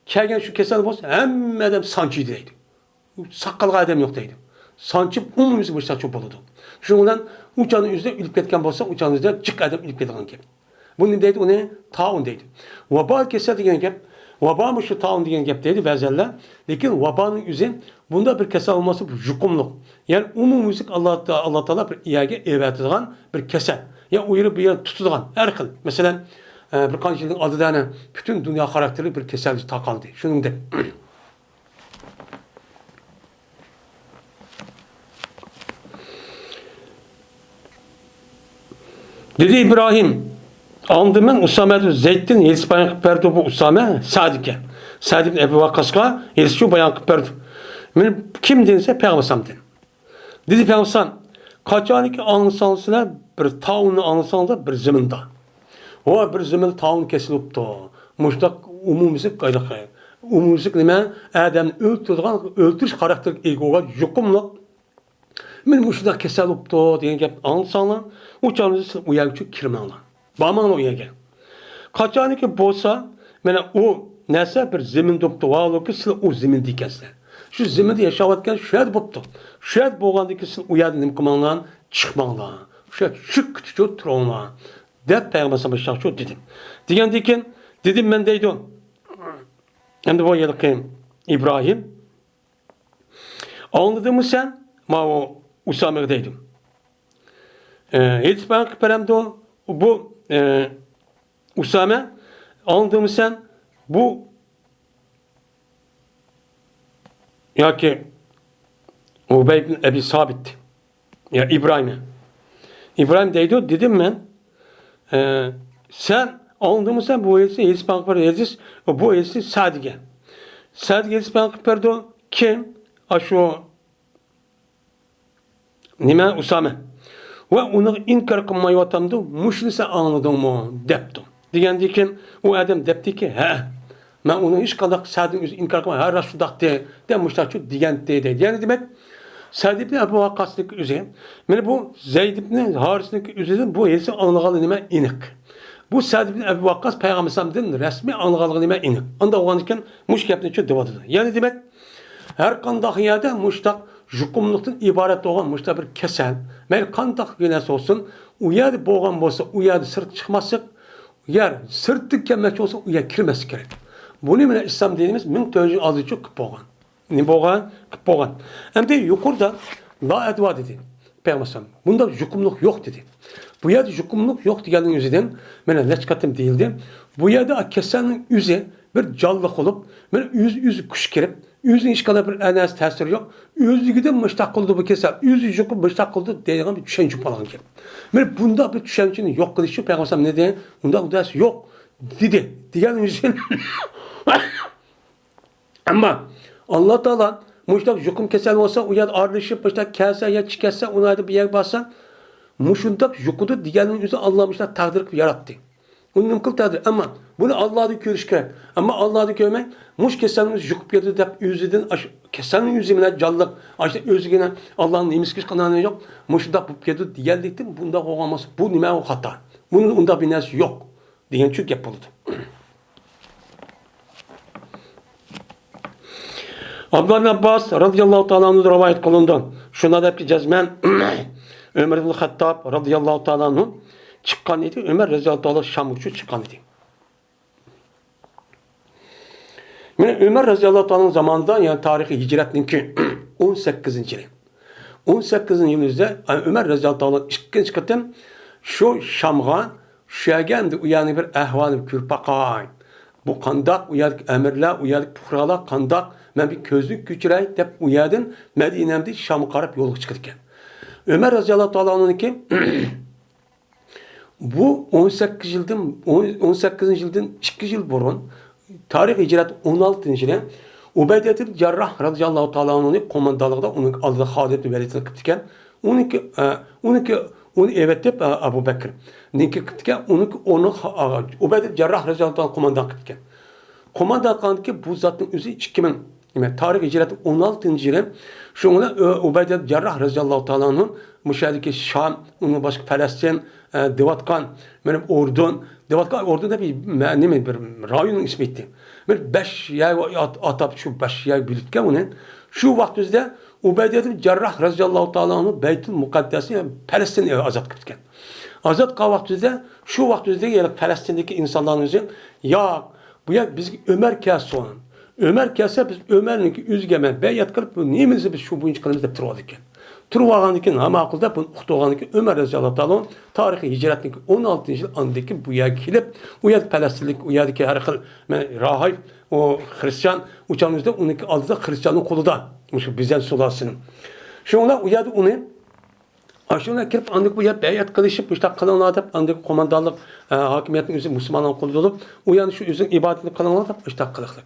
kelgen şu kesel bolsa hemme adam sancı deydi. Sakkalga adam yok deydi. Sancı umumizlik bir şey çok boludu. Şundan uçağın yüzünde ülüp ketken bolsa uçağın yüzünde çık adam ülüp ketadigan gap. Bu nime deydi onu taun deydi. Vaba kesel degen gap. Vaba mı şu taun degen gap deydi bezerler. Lakin vabanın yüzü bunda bir kesel olması bu jukumluk. Yani umumizlik Allah Teala bir iyage evetadigan bir kesel. Ya uyarı bir yer tutadigan her xil. Mesela bir qancha yilning oldida bütün dünya xarakterli bir kesel taqaldi. Shuningdek dedi İbrahim andımen Usame'de Zeyd'in Yelis bayan kıperdi bu Usame Sadike. Sa'd ibn Ebu Vakkas'a Yelis şu bayan kıperdi. Men kim dense Peygamber den. Dedi Peygamber kaçaniki anlasansılar bir taunu anlasansılar bir zeminde. O bir zeminde taun kesilipti. Muştak umumizlik qaylık. Umumizlik nime? Adamni öldürüş karakterik egoga yukumluk. Men muştak kesilipti degan gap anlasansılar uçağınızı uyarıcı kirmanlar. Bağmanlar uyarıcı. Kaçaniki bolsa mena o nese bir zemin doptu valı ki siz o zemin dikesler. Şu zeminde yaşavatken şöyle boptu. Şöyle boğandaki siz uyarı nim kımanlar çıkmanlar. Şöyle çık kütücü tronlar. Dep Peygamber sallallahu aleyhi dedim. Diyen dedim ben deydi on. Hem de bu yılkıyım İbrahim. Anladın mı sen? Ma o Usame'ye deydim. Hiç ben kıperemde o. Bu Usame anladın mı sen? Bu ya ki Ubey ibn Ebi Sabit ya İbrahim'e. İbrahim deydi dedim ben sen anladın mı sen bu elisi Yelis Pankper Yelis bu elisi Sadige. Sadige Yelis Pankper do kim? Aşo nime Usame. Ve onu inkar kılmayı vatamdı. Muşlise anladın mı? Deptim. Diyen ki o adam depti ki he. Ben onu hiç kadar Sa'd'ın inkar kılmayı her raşudak de demişler şu diyen de. Yani demek Sa'd ibn Ebu Vakkas'lık üzeri. Yani bu Zeyd ibn Haris'lik üzeri bu elisi anlagalı nime inik. Bu Sa'd ibn Ebu Vakkas Peygamber Sallam'ın resmi anlagalı nime inik. Anda o anken muş kepni çok devadıdı. Yani demek her kandak yerde muştak jukumluktan ibaret olan muştak bir kesel. Meyli kandak günesi olsun. Uyarı boğan olsa uyarı sırt çıkmazsak yer sırtlık gelmek olsa uyarı kirmesi gerek. Bunu bile İslam dinimiz 1400 kıp boğan. Ne boğan? Kıp boğan. Hem de yukarıda la edva dedi. Peygamber Sallam. Bunda jukumluk yok dedi. Bu yerde jukumluk yok diyenin yüzüden ben leçkatım değildi. Bu yerde kesenin yüzü bir canlılık olup ben yüz kuş kirip yüzün iş kadar bir enerji tesiri yok. Yüzü de müştak oldu bu keser. Yüzü jukum müştak oldu diyen bir düşünce falan gibi. Ben bunda bir düşüncenin yok kılışı Peygamber Sallam ne diye? Bunda bu yok dedi. Diyen yüzün ama Allah Teala müştak jukum keser olsa o ya arlaşıp müştak kelse ya çıkesse ona da bir yer bassa muşundak jukudu diğerinin yüzü Allah müştak takdir yarattı. Onun kıl takdir ama bunu Allah'da görüş gerek. Ama Allah'da görmek muş kesenin jukup yadı da yüzüden kesenin yüzüne canlılık işte özgüne Allah'ın nemiskiş kanalına yok. Muşundak bu yadı diğerlikti bunda olmaz. Bu nime o hata. Bunun onda bir nes yok. Diyen çok yapıldı. Abdullah bin Abbas radıyallahu ta'ala anhu rivayet kılındı. Şuna da ki cezmen Ömer ibn Hattab radıyallahu ta'ala anhu çıkan idi. Ömer radıyallahu ta'ala Şam uçu çıkan idi. Yani Ömer radıyallahu ta'ala'nın zamanında yani tarihi hicretin ki 18. yılı. 18. yılında Ömer radıyallahu ta'ala ikinci kıtım şu Şam'a Şüyəgəndi uyanı bir əhvanı kürpaqay. Bu qandaq uyadık əmirlər, uyadık puhralar qandaq. Mən bir közlük gücürəy deyib uyadım. Mədinəmdə Şam'a qarab yolu çıxırkən. Ömer radıyallahu anh'ın ki bu 18 yıldan 2 yıl burun tarih hicret 16. yılı Ubeydet Cerrah radıyallahu anh'ın komandalıqda onun adı Halid bin Velid'in kıtken onu evet deyip Abu Bekir. Ninki kıtken onu Ubeydet Cerrah radıyallahu anh komandan kıtken. Komandan kandı ki bu zatın üzü 2000 yani tarih hicret 16. yılı şuna Ubeydet Cerrah radıyallahu anh'ın müşahedeki Şam, onun başka Palestin, Divatkan, benim Ordun, Divatkan Ordun'da bir rayonun ismiydi. Bir 5 yay atab şu 5 yay büyütken onun. Şu vaktimizde Ubeydet Cerrah radıyallahu anh'ın Beytül Mukaddes'i yani Palestin'e azat kıtken. Azat kal vaktimizde şu vaktimizde yani Palestin'deki insanların üzerine ya bu ya biz Ömer kesse onun. Ömer kesse biz Ömer'in üzgeme beyat kılıp neyimizi biz şu bu inçkanımızda turvadıkken. Turvağandıkken ama akılda bunu uxtuğandıkken Ömer radıyallahu anh tarihi hicretindeki 16. yıl andaki bu ya kilip uyad Palestinlik uyadaki her xil rahip o Hristiyan uçağımızda onunki adı da Hristiyanın kolu da Bizans sulasının. Şunlar uyadı onu aşağıya kirip andık bu ya beyat kılışıp işte kılınladı andık komandalık hakimiyetin üzeri Müslümanların kolu olup uyanı şu üzerine ibadetini kılınladı işte kılıklık.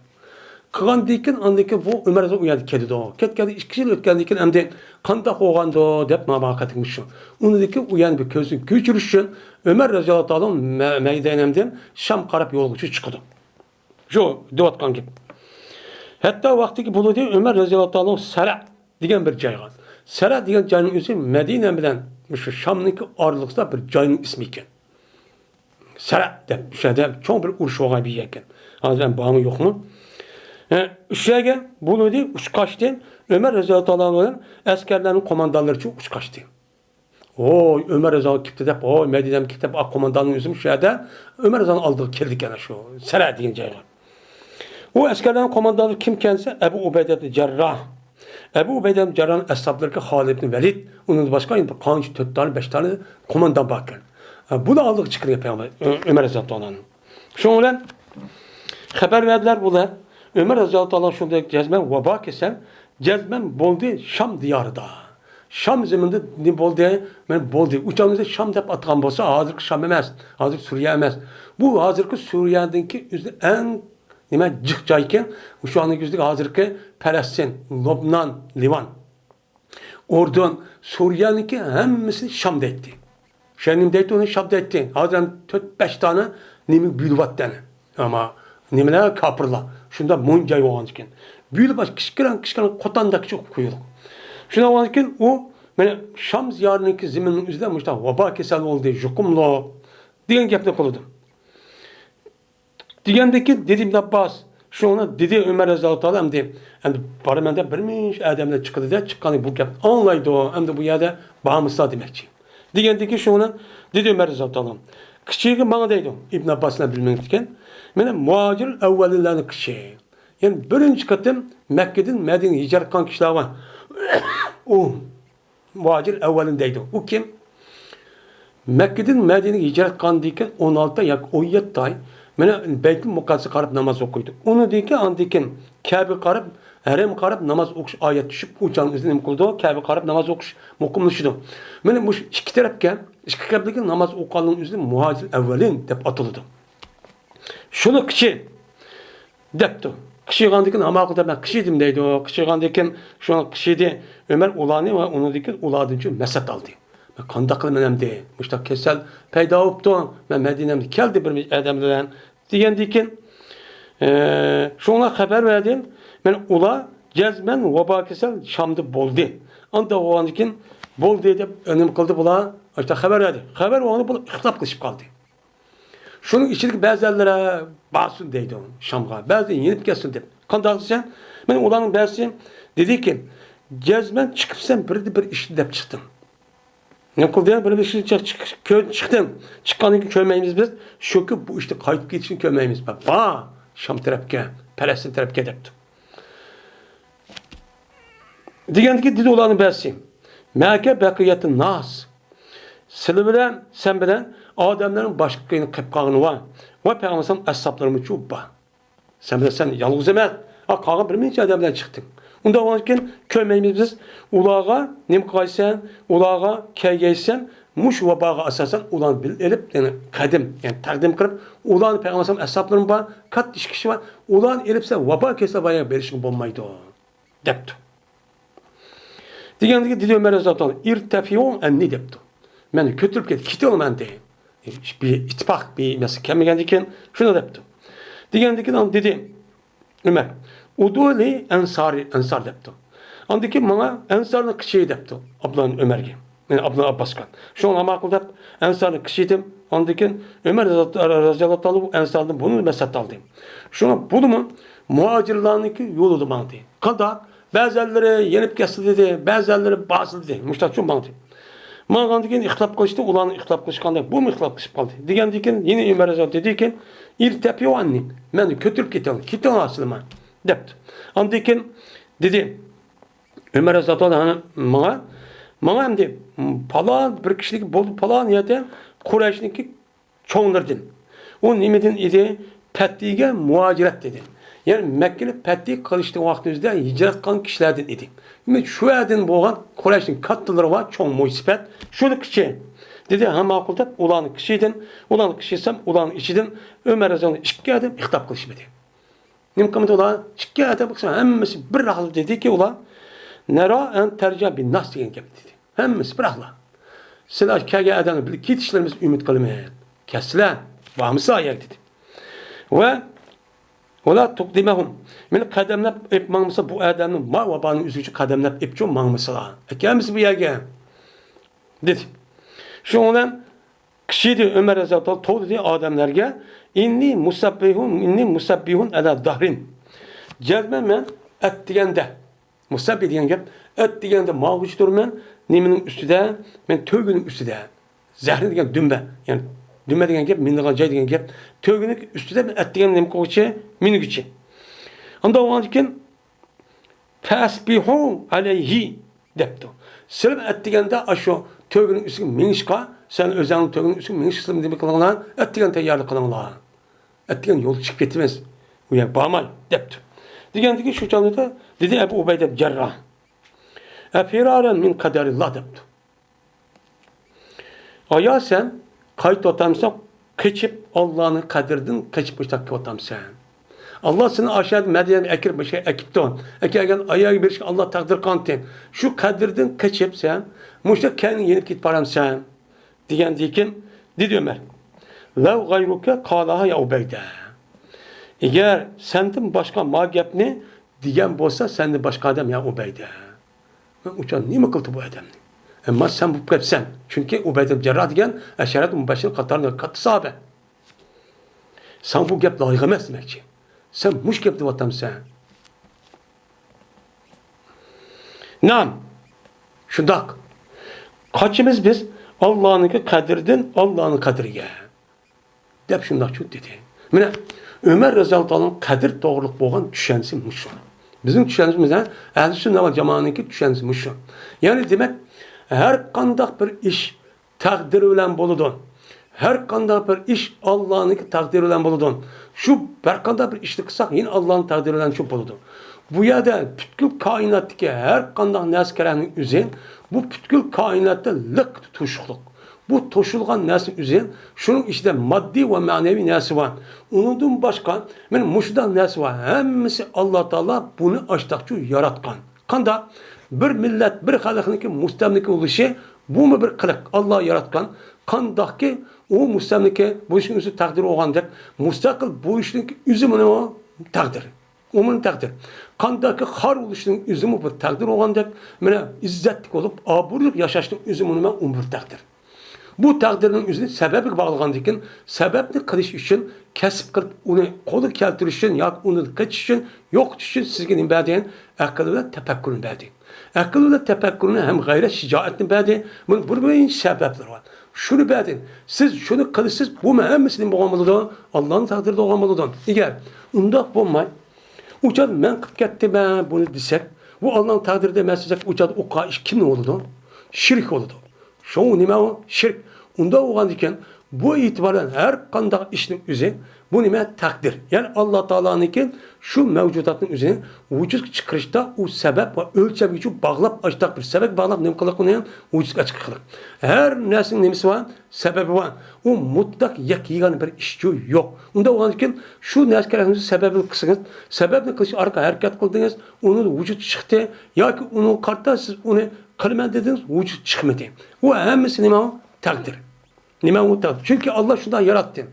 Kıgan deyken andaki bu Ömer Azam uyadı kedi o. Ketkedi 2 yıl ötken deyken hem de kanda koğandı o deyip mabakatıymış şu. Onu deyken uyan bir közün güçürüşün Ömer radıyallahu anh meydanımdan Şam karab yolguçu çıkıdı. Şu divatkan gibi. Hatta vakti ki bunu diye Ömer radıyallahu anh Sara diyen bir caygan. Sara diyen cayının üzeri Medine bilen şu Şam'daki aralıkta bir cayının ismi iken. Sara deyip bir şey deyip çok bir uğruş oğay bir yerken. Hazrem bağımı yok mu? Üşüge bunu değil uç kaçtı. Ömer radıyallahu anh'ın askerlerinin komandanları için uç kaçtı. O Ömer radıyallahu kitap o Medine'm kitap komandanın üzüm şeyde Ömer radıyallahu aldığı keldik yani şu Sara diyen caygan. O askerlerin komandanı kim kendisi? Ebu Ubeydet Cerrah. Ebu Ubeydet Cerrah'ın eshabları ki Halid bin Velid. Onun başka kaç 4 tane 5 tane komandan bakın. Bu da aldığı çıkıyor Peygamber Ömer radıyallahu anh'ın. Şundan haber verdiler bunlar. Ömer radıyallahu anh şunda cezmen veba kesen cezmen boldu Şam diyarında. Şam zeminde ne boldu? Ben boldu. Uçağımızda Şam deyip atkan bolsa hazırki Şam emez. Hazır Suriye emez. Bu hazırki Suriye'deki en nime cık cayken şu anki yüzlük hazırki Palestin, Lübnan, Livan. Oradan Suriye'ninki hemisi Şam'da etti. Şenim deydi onu Şam'da etti. Hazır 4-5 tane nimi büyüvat dene. Ama nimeler kapırla. Şunda munca yoğanken. Büyülü baş kışkıran kotandaki çok kuyuluk. Şuna yoğanken o yani Şam ziyarındaki zeminin üzerinde işte veba kesel oldu, jukumlu diyen gepte kuludu. Digendeki dedim Abbas şu ona dedi Ömer radıyallahu anh hem de parlamenter birmiş adamlar çıktı da çıkanı bu gep anlaydı o hem de bu yerde bağımsızlar demekçi. Digendeki şu ona dedi Ömer radıyallahu anh. Kıçığı bana deydi İbn Abbas'la bilmektiken mene muhacir evvelilerini kişi. Yani birinci katım Mekke'den Medine'ye hicret kılan kişiler var. O muhacir evvelindeydi. O kim? Mekke'den Medine'ye hicret kılan deyken 16'da yak 17 ay mene Beytül Mukaddes'e karıp namaz okuydu. Onu deyken andayken Kabe karıp Harem karıp namaz okuş ayet düşüp uçağın üzerine kıldı. Kabe karıp namaz okuş mukumluşdu. Mene bu iki tarafken iki kabildeki namaz okalının üzerine muhacir evvelin deyip atıldı. Şunu kişi depti. Kişi gandikin ama akılda ben kişiydim deydi o. Kişi gandikin şu an kişiydi. Ömer ulanı ve onu dikin uladınca mesat aldı. Ben kandaklı menem de. Müştak kesel peyda optu. Ben Medine'mde geldi bir adamdan. Diyen dikin şuna haber verdim. Ben ula cezmen veba kesel Şam'da boldu. Anda o andikin boldu deyip önüm kıldı bula. İşte haber verdi. Haber o anı bula ihtilaf kılışıp kaldı. Şunun içindeki bazılara basın deydi onu Şam'a. Bazı yenip gelsin deyip. Kandaklı sen. Ben olanın bazı dedi ki cezmen çıkıp sen bir işi deyip çıktın. Ne kıldı ya? Böyle bir şey çıktın. Çıkanın ki köymeğimiz biz. Şöküp bu işte kayıt geçin köymeğimiz. Bak Şam terapke, Palestin terapke deyipti. Diyen ki dedi olanın bazı. Mâke bakiyatın nas. Sili bilen, sen bilen adamların başkayını kıpkağını var. Ve Peygamber'in ashaplarımı çok var. Sen bilen sen yalnız emez. Kağa bilmeyince adamdan çıktın. Onda olurken köymeğimiz biz ulağa nem kaysan, ulağa keygeysen, muş vabağa asasen ulan elip yani kadim yani takdim kırıp ulan Peygamber'in ashaplarım var. Kat iş kişi var. Ulan elipse vaba kese bayağı berişin bulmaydı o. Deptu. Degandagi dedi Ömer Azatol irtafiyon enni deptu. Men kötülüp ket kiti olman de. Bir ittifak bir mesela kemigandiki şunu deptu. Degandagi dedi Ömer uduli ensar deptu. Andaki bana ensarın kişiyi deptu. Ablan Ömer'ge. Yani Ablan Abbas'kan. Şu an makul dep ensarın kişiydim. Andaki Ömer Raziyallahu ensarın bunu mesat aldım. Şuna bunu mu muhacirlarınki yolu dumandı. Kadar bazıları yenip kesildi dedi, bazıları basıldı dedi. Müştakçın bandı. Mağandıkin ihtilaf kılıştı, ulanın ihtilaf kılışkandı. Bu mu ihtilaf kılışıp kaldı? Digendikin yine Ömer Azat dedi ki, irtepiyo anni. Ben kötülük gitti. Gitti asılıma. Depti. Andikin dedi, Ömer Azat hani bana hem de palan bir kişilik boldu palan niyete Kureyş'deki çoğunlardın. O nimetin idi pettiğe muhaciret dedi. Yani Mekke'li pettiği kılıştığı vaktimizde hicret kılan kişilerden idi. Yani şu edin boğan Kureyş'in katlıları var çoğun muhsipet. Şunu kişi dedi ha makulda ulanın kişiydin. Ulanın kişiysem ulanın içidin. Ömer Azan'ı işki edin ihtap kılışmadı. Nimkamit ola işki edin baksan hemmesi bir rahlı dedi ki ulan nera en tercih bin nas diyen gibi dedi. Hemmesi bir rahlı. Silah kege edenin bir kitişlerimiz ümit kılmayın. Kesilen vahmısı ayak dedi. Ve ola tukdimehum. Men kademlep ip mangmasa bu adamın ma vabanın üzücü kademlep ip çok mangmasa. Ekemiz bu yerge. Dedi. Şu olan kişiydi Ömer Azatol toğ dedi adamlarga inni musabbihun ala dahrin. Gelme men et digende. Musabbih diyen gep et digende mağuç durmen neminin üstüde men tövgünün üstüde. Zehri diyen dümbe. Yani dümbe diyen gep minliğe cay diyen gep tövgünün üstüde et diyen nem koğuçe minik içi. Anda o anken tasbihu aleyhi deptu. Selam ettigende aşo tövgünün üstü minişka sen özellikle tövgünün üstü minişka demek kılanlar ettigen teyarlı kılanlar. Ettigen yol çıkıp getirmez. Bu ya bağmay deptu. Digendeki şu canlıda dedi Ebu Ubeyde Cerrah. Efiraren min kaderillah deptu. Aya sen kayıt otamsa kaçıp Allah'ın kadirden kaçıp uçtak otamsan. Allah seni aşağıda medyen ekir bir şey ekipte on. Ekirgen ayağı bir şey Allah takdir kantin. Şu kadirden kaçıp sen muştak kendin yenip git param sen. Diyen dikin dedi Ömer. Lev gayruke kalaha ya ubeyde. Eğer sendin başka magepni diyen bolsa sendin başka adam ya ubeyde. Ben uçan niye mi kıldı bu adam? Ama sen bu hep sen. Çünkü Ubeyde Cerrah diyen eşaret-i mübeşşir katlarında katı sahabe. Sen bu gep layık emez demek ki. Sen muş gep divatam sen. Nam. Şundak. Kaçımız biz Allah'ın kadirden Allah'ın kadriye. Dep şundak çok dedi. Mine Ömer Raziyallahu Anh'ın kadir doğruluk boğan düşensi muşu. Bizim düşensimizden ehl-i sünnet ve cemaat'ınki düşensi muşu. Yani demek her kandak bir iş takdir bilen boludun. Her kandak bir iş Allah'ın takdir bilen boludun. Şu bir kandak bir işti kısak yine Allah'ın takdir bilen çok boludun. Bu yada pütkül kainattaki her kandak neskerenin üzerine bu pütkül kainatta lık tutuşukluk. Bu toşulgan nesin üzerine şunun içinde maddi ve manevi nesi var. Unutun başka benim muşdan nesi var. Hemisi Allah Teala bunu açtıkça yaratkan. Kanda bir millet, bir halkınki mustemlike oluşu, bu mu bir kılık Allah yaratkan, kandaki o mustemlike bu işin üzü takdir oğancak, mustakil bu işin üzümünü o takdir. Onun takdir. Kandaki har oluşunun üzümü bir takdir oğancak, mene izzetlik olup, aburluk yaşaştığın üzümünü ben bir takdir. Bu takdirin üzerine sebebi bağlandıkken, sebepli kılış için, kesip kılıp onu kolu keltiriş için, ya onu kaç için, yok için sizin ibadiyen, akıllı tefekkürün ibadiyen. Akıllı tefekkürüne hem gayret şicaatini ibadiyen, bunun burada sebepleri var. Şunu ibadiyen, siz şunu kılışsız, bu mühemmesinin boğamalıdır, Allah'ın takdirde boğamalıdır. Eğer, unda bulmay, uçadı ben kıp gitti bunu desek, bu Allah'ın takdirde mesajak uçadı o iş kimin oldu? Şirk oldu. Şu nima o? Şirk. Unda olgan iken bu itibardan her qanday işning o'zi bu nima takdir. Yani Allah Teala'nınki şu mevcudatın üzerine vücut çıkışta o sebep ve ölçem gücü bağlap açtak bir sebep bağlap ne kadar konuyan vücut açık kılık. Her nesin nemisi var, sebebi var. O mutlak yakigan bir işçi yok. Onda olan için şu neskelerinizi sebebini kısınız. Sebebini kılıç arka hareket kıldınız. Onun vücut çıktı. Ya ki onun kartta siz onu kılmen dediniz vücut çıkmadı. O hemmesi nima takdir. Nima o takdir. Çünkü Allah şundan yarattı.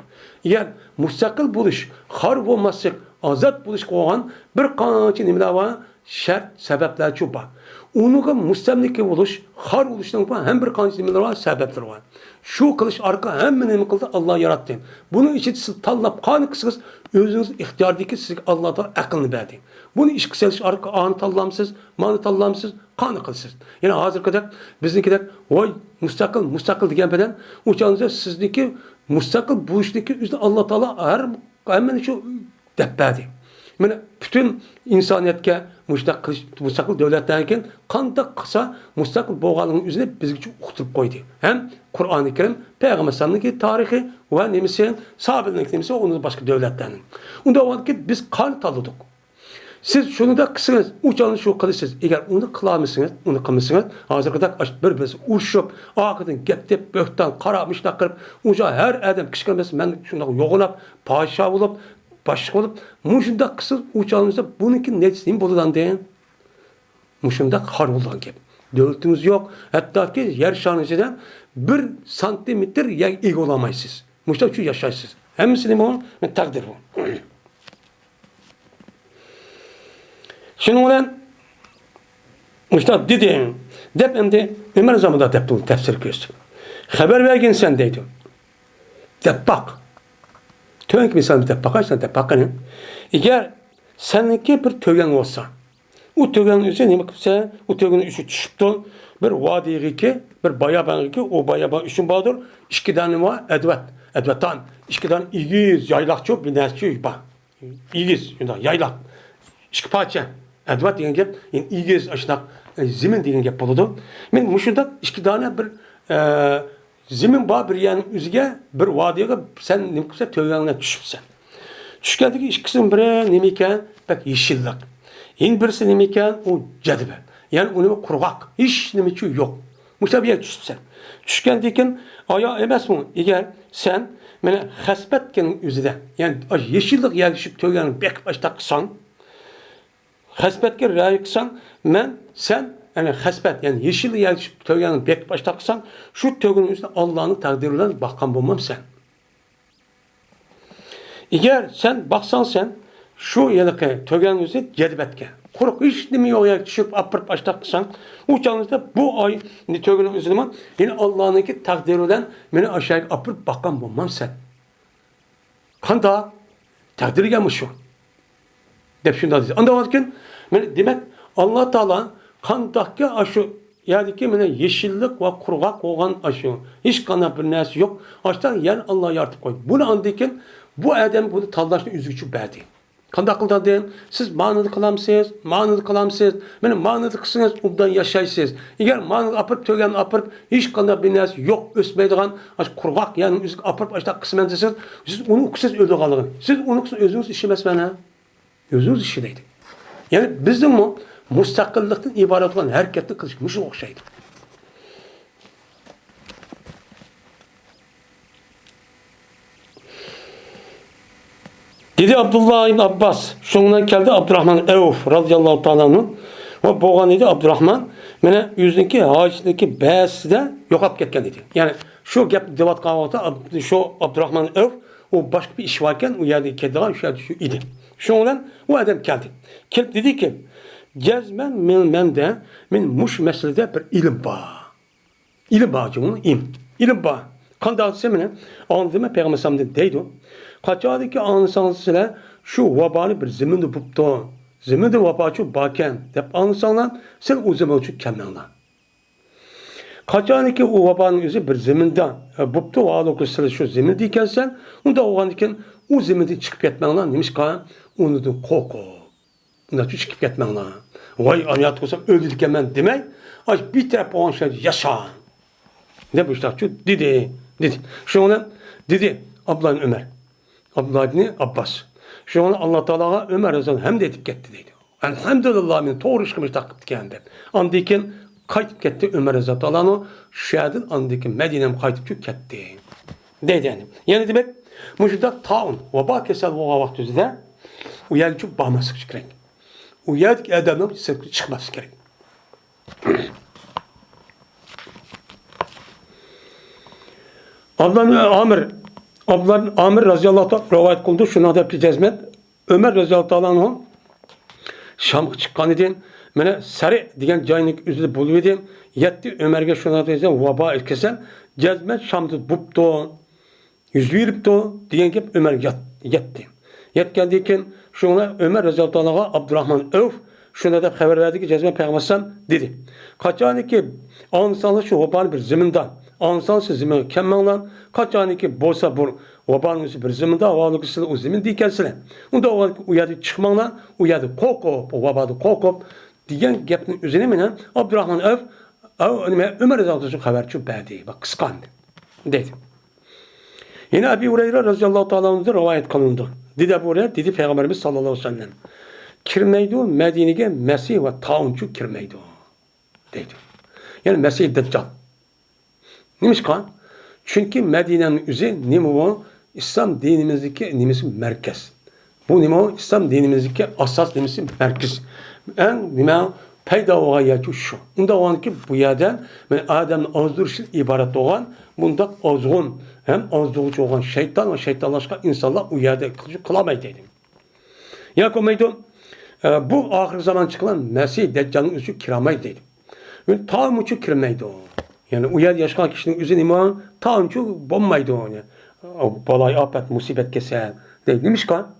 Yani müstakil buluş, har olması, azat buluş koyan bir qancha nimalar var, şart sebepler çok var. Unuga mustamlika buluş, har oluşdan var, hem bir qancha nimalar var, sebepler var. Şu kılış arka hem nima qildi Allah yarattı. Bunun için siz tanlab qani qısınız, özünüz ixtiyardaki siz Allah'ta aqlını berdi. Bunu iş qısalish arka anı tanlamsız, mani tanlamsız, qani qilsiz. Yani hazır kadar biznikiler voy mustaqil degan bilan o'shancha sizniki mustaqil buluşdaki üzerinde Allah Teala hemen şu depberdi. Yani bütün insaniyetke mustaqil devletlerken qanday qilsa mustaqil bo'lganligini üzerine bizga uqtirib qo'ydi. Hem Kur'an-ı Kerim Peygamber sallallahu tarihi ve nemisi sahabenin nemisi onun başka devletlerinin. Unda var ki biz kan tanıdık. Siz şunu da kısınız, uçağını şu kılısınız. Eğer onu kılamışsınız, onu kılmışsınız, hazır kadar bir uçup, ağıdın geptep, böhtan, karamışlar kırıp, uçağı her adam kışkırmasın, ben şundan yoğunap, paşa olup, başlık olup, muşunda kısır uçağınızda bununki netisini buludan deyin. Muşunda har olan gibi. Devletiniz yok, hatta ki yer şanınızdan 1 santimetre yer olamayısınız. Muşta şu yaşaysınız. Hemsini bu, takdir bu. Şunun bilen Mustafa dedi, dep endi Ömer zamanında dep bunu tefsir gördüm. Haber vergin sen deydi. Dep bak. Tövek misal dep bakarsan dep bakın. Eğer seninki bir tögen olsa, o tögenin üzerine ne baksa, o tögenin üstü çıktı, bir vadiye ki, bir bayaban ki, o bayaban üçün bağdır, iki tane var, edvetan, iki tane igiz, yaylakçı, bir nesçi, bak, igiz, yaylak, iki parça. Edvat degan gap, yani igiz aşnak zemin degan gap boludu. Men muşunda iki tane bir zemin bar bir yani üzüge bir vadiyega sen nima qilsa tögangga tushibsan. Tushgandagi ikkisining biri nima ekan? Bak yeshillik. Eng birisi nima ekan? U jadba. Yani uni qurg'oq, hech nima yo'q. Muşa bir yer tushibsan. Tushgandan keyin oyoq emasmi? Agar sen mana hasbatning o'zida, yani yeshillik yerishib tögangni bekib ashtaqsan, hasbetke raya kılsan, sen yani hasbet yani yeşil yer tögenin bek başta kılsan, şu tögenin üstüne Allah'ın takdiriyle bakan bulmam sen. Eğer sen baksan sen şu yerdeki tögenin üstüne cedbetke. Koruk hiç nemi yok yer düşüp apırıp başta kılsan, uçağınızda bu ay tögenin üstüne yine Allah'ın takdiriyle beni aşağıya apırıp bakan bulmam sen. Kanda takdiri gelmiş şu. Dep şunda dedi. Anda varken demek Allah Teala kandakka aşı yani ki mene yeşillik ve kurgak olan aşı. Hiç kana bir nesi yok. Açtan yani Allah yardım koy. Bunu andayken bu adam bunu tallaşını üzücü verdi. Kandak kıldan deyin. Siz manıdı kılamsınız, manıdı kılamsınız. Benim manıdı kısınız, ondan yaşaysınız. Eğer manıdı apırıp tögen apırıp hiç kana bir nesi yok ösmeydiğen aç kurgak yani üzük apırıp açta kısmen desiniz. Siz onu kısız öldü kalın. Siz onu kısız özünüz işemez bana. Özünüz işideydi. Yani bizim o müstakillikten ibaret olan hareketli kılış müşü okşaydı. Dedi Abdullah ibn Abbas, şundan geldi Abdurrahman Evf radıyallahu ta'ala'nın ve boğan idi Abdurrahman, mene yüzündeki hacındaki beyazı da yokap ketken dedi. Yani şu gap devat kahvaltı, şu Abdurrahman Evf, o başka bir iş varken o yerde kediler şu idi. Şundan o adam geldi. Kelip dedi ki, gezmen mende muş meselede bir ilim var. İlim var canım, ilim var. Kandak semine anladığımı Peygamber sallallahu deydi. Kaçadı ki anlasanız size şu vabani bir zeminde buptu. Zeminde vabacı baken dep anlasanlar sen o zaman için kemenler. Kaçadı ki o vabanın yüzü bir zeminde buptu ağlı size şu zemindeyken sen onda oğandiken o zeminde çıkıp yetmenler neymiş kan onu da koku. Bunda çıkıp yetmenler. Vay aniyat olsam öldürken ben demek. Aç bir taraf olan şey yaşa. Ne bu şu dedi. Şuna dedi Abdullah Ömer. Abdullah ibn Abbas. Şuna Allah Teala'ga Ömer Rezan hem de edip gitti dedi. Elhamdülillah min doğru işkimiz takip kendi. Andikin kayıp gitti Ömer Rezan Teala'nı şehadın andikin Medine'm kayıp gitti. Dedi yani. Yani demek müşiddak taun veba kesel veba vaktizde uyarıcı bağması gerek. Uyarıcı adamın çıkması gerek. Abdullah Amir radıyallahu anh rivayet kıldı. Şuna da bir cezmet. Ömer radıyallahu anh Şam'a çıkan idi. Mene Sari diyen caynik üzüldü buluyordu. Yetti Ömer'e şuna da diyeceğim. Vaba erkesen cezmet Şam'da buptu. Yüzü yürüptü. Diyen gibi Ömer yetti. Yetkendiyken şuna Ömer radıyallahu anh'a Abdurrahman Öv şuna da haber verdi ki cezmet peygambersem dedi. Kaçani ki ansanlı şu vabal bir ziminde ansansı zimin kemmanlan kaçani ki bolsa bu vabalın bir ziminde avalıkısı o zimin dikensine. Onda o uyadı çıkmanlan uyadı kokop o vabadı kokop diyen gepnin üzerine menen Abdurrahman Öv Ömer radıyallahu anh'a haberci verdi. Bak kıskandı. Dedi. Yine Ebu Hureyre radıyallahu ta'ala'nın rivayet kılındı. Dedi Ebu Hureyre, dedi Peygamberimiz sallallahu aleyhi ve sellem. Kirmeydi Medine'ye Mesih ve tauncu kirmeydi. Dedi. Yani Mesih Deccal. Neymiş kan? Çünkü Medine'nin üzeri nimo İslam dinimizdeki nimisi merkez. Bu nimo İslam dinimizdeki asas nimisi merkez. En nimo peyda oğayatı şu. Bunda olan ki bu yerden Adem'in azdırışı ibaret olan bunda azgın hem azdırıcı olan şeytan ve şeytanlaşka insanlar o yerde kılamaydı dedim. Ya komaydı bu ahir zaman çıkan Mesih Deccal'ın üzü kiramaydı dedim. Yani tamucu kirmaydı o. Yani o yer yaşayan kişinin üzü iman tamucu bombaydı o. Yani. Balay, afet, musibet keser. Demiş kan.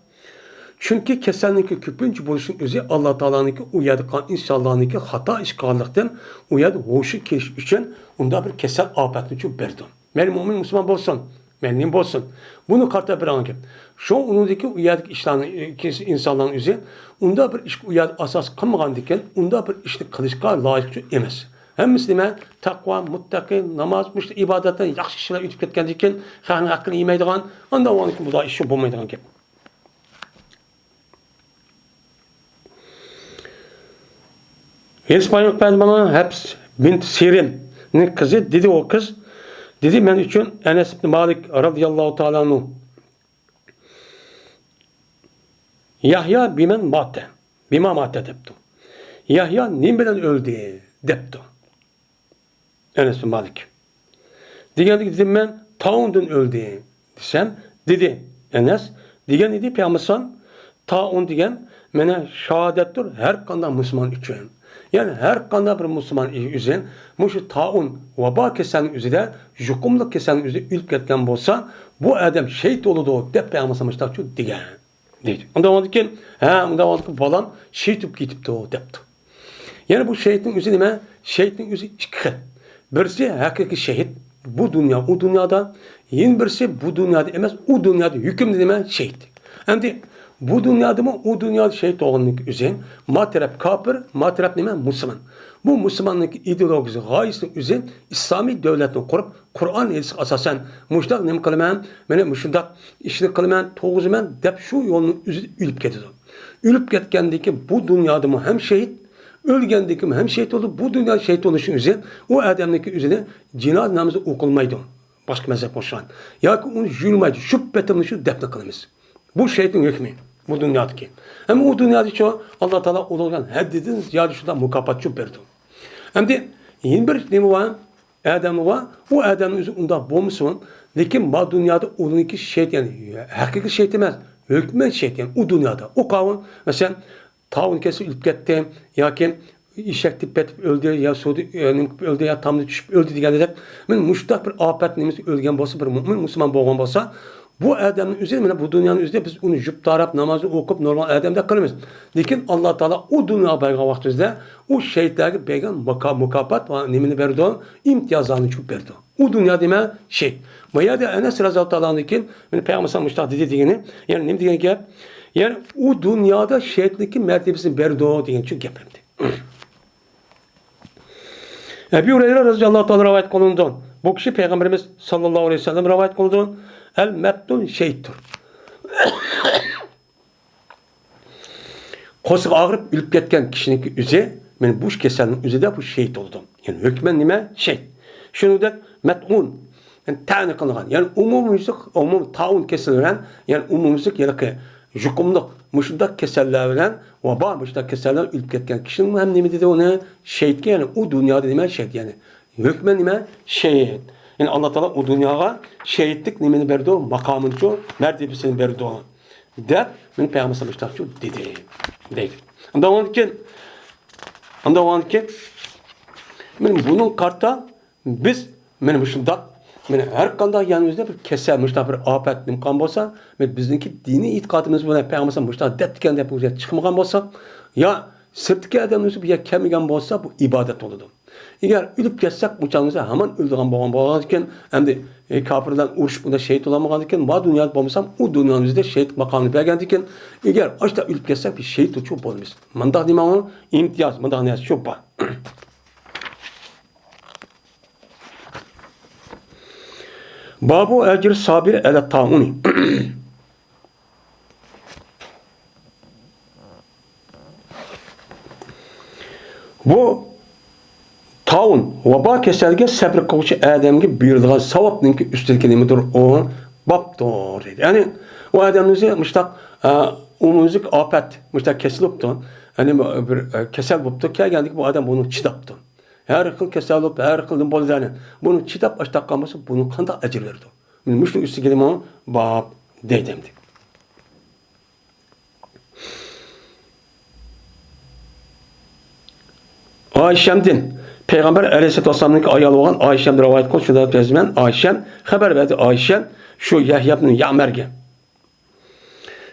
Çünkü kesinlikle küpünç buluşun üzü Allah Teala'nınki uyadı kan inşallah'ınki hata işgallıktan uyadı hoşu kiriş için onda bir kesel afetini çok berdim. Benim mümin Müslüman bolsun. Benim bolsun. Bunu karta bir anlayın. Şu onundaki uyadık insanların üzü onda bir iş uyadı asas kılmagan diken onda bir işlik kılışka layık emas. Hem Müslüman takva, muttaki, namaz, ibadetten yaxşı işler ütüp ketken diken xanı hakkını yemeydiğen onda onunki bu da işi bulmaydiğen gibi. İspanyol bana hepsi bint Sirin'in kızı dedi o kız dedi ben için Enes ibn Malik radıyallahu ta'ala anhu Yahya bima mate deptu. Yahya nimeden öldü deptu. Enes ibn Malik. Dedim ben taundan öldü desem dedi Enes diyen idi Peygamber'san taun diyen mene şahadettir her kandan Müslüman için. Yani her kandan bir Müslüman üzerine muşu taun veba kesenin üzerinde jukumluk kesenin üzerinde ülk etken bolsa bu adam şehit oludu dep Peygamber'sa şu diyen dedi. Ondan oldu ki balam şehit olup gitipti o depti. Yani bu şehitin üzerine şehitin üzerine iki. Birisi hakiki şehit bu dünya o dünyada yeni birisi bu dünyada emez o dünyada hüküm dediğime şehit. Hem bu dünyada mı o dünyada şehit olanlık üzerine materap kafir, materap neyme Müslüman. Bu Müslümanlık ideolojisi gayesinin üzerine İslami devletini kurup Kur'an edisi asasen müştak neyme kılmayan, müştak işini kılmayan, toğuzumen dep şu yolunu ülüp getirdi. Ülüp getkendeki bu dünyada mı hem şehit, ölgendeki mi hem şehit oldu, bu dünyada şehit oluşun üzerine o adamdaki üzerine cinaz namazı okulmaydı. Başka mezhep boşan. Ya ki onu jülmaydı, şüphetimli şu defne kılımız. Bu şehitin hükmü. Bu dünyadaki. Hem o dünyada şu Allah Teala olan haddedin ziyade şurada mukafat verdi. Hem de yeni bir nemi var. Adam var. O adamın üzerinde bulmuşsun. Lakin bu dünyada onunki şehit yani hakiki şehit demez. Hükmen şehit yani o dünyada. O kavun mesela taun kesi ülüp gitti. Ya ki işek tippet öldü ya öldü ya tam düşüp öldü diye men müştak bir afet nemesi ölgen bolsa bir mümin Müslüman bolgan bolsa bu adamın üzerine bu dünyanın üzerinde biz onu jüp tarap namazı okup normal adamda kılmız. Lakin Allah Teala o dünya bayga vaktizde o şehitlerge beygan mukafat ve nemini verdi imtiyazlarını çok verdi. O dünya deme şey. Maya da Enes radıyallahu anh'ın ki Peygamber sallallahu dedi diyeni yani nem diyen ki yani o dünyada şehitlikin mertebesini verdi diyen çünkü gepemdi. Ebu Hureyre radıyallahu ta'ala rivayet kılındı. Bu kişi Peygamberimiz sallallahu aleyhi ve sellem rivayet kıldı. El mettun şeyttur. Qo'sig' ağrıp ölüp ketgan kishiniki o'zi, men bu kasalning o'zida bu shehid bo'ldim. Ya'ni hukman nima? Shehid. Shuningdek, mat'un, ya'ni ta'ni qilingan. Ya'ni umum taun kasali bilan, ya'ni umumlik ya'ni yuqumliq mushundaq kasallar bilan vabo mushundaq kasallar ölüp ketgan kishining ham nima dedi uni? Shehidga, ya'ni u dunyoda nima shehid, ya'ni hukman nima? Shehid. Yani Allah Teala o dünyaya şehitlik nimeni berdi o, makamını o, mertebesini berdi o. Der, ben Peygamber sallallahu aleyhi ve sellem dedi. Anda o anki, benim bunun karta, biz, benim şundak, benim her kanda yanımızda bir keser, müştah bir afet nimkan olsa, ve bizdeki dini itikadımız buna Peygamber sallallahu aleyhi ve sellem müştah deptiken de bu çıkmagan olsa, ya sırtki adamımız bir kemigen olsa bu ibadet olurdu. Eğer ölüp ketsek bu çağımızda hemen öldüren boğan iken hem de kafirden uruş bunda şehit olamagan iken bu dünyada bulmasam o dünyamızda şehit makamını bergen iken eğer açta ölüp ketsek bir şehit uçup bulmuş. Mandak diyeyim ama imtiyaz, mandak neyse çok var. Babu ecir sabir ele ta'uni. Bu taun, vaba kasalga sabr qiluvchi odamga buyurilgan savobning ustidagi nimadir o bobdir dedi. Ya'ni u odamni mushtaq umumlik ofat, mushtaq kasallikdir. Ya'ni bir kasal bo'libdi, kelgandiki bu odam buni chidabdi. Har xil kasallik, har xil bo'ladi. Buni chidab ashtaqqa bo'lsa, buni qanday ajr berdi? Men mushning ustiga nima bob dedim. Ayşem'din Peygamber Aleyhisselatü Vesselam'ın ayalı olan Ayşem rivayet kıl şurada tezmen Ayşem haber verdi Ayşem şu Yahya ibn Ya'mer'ge.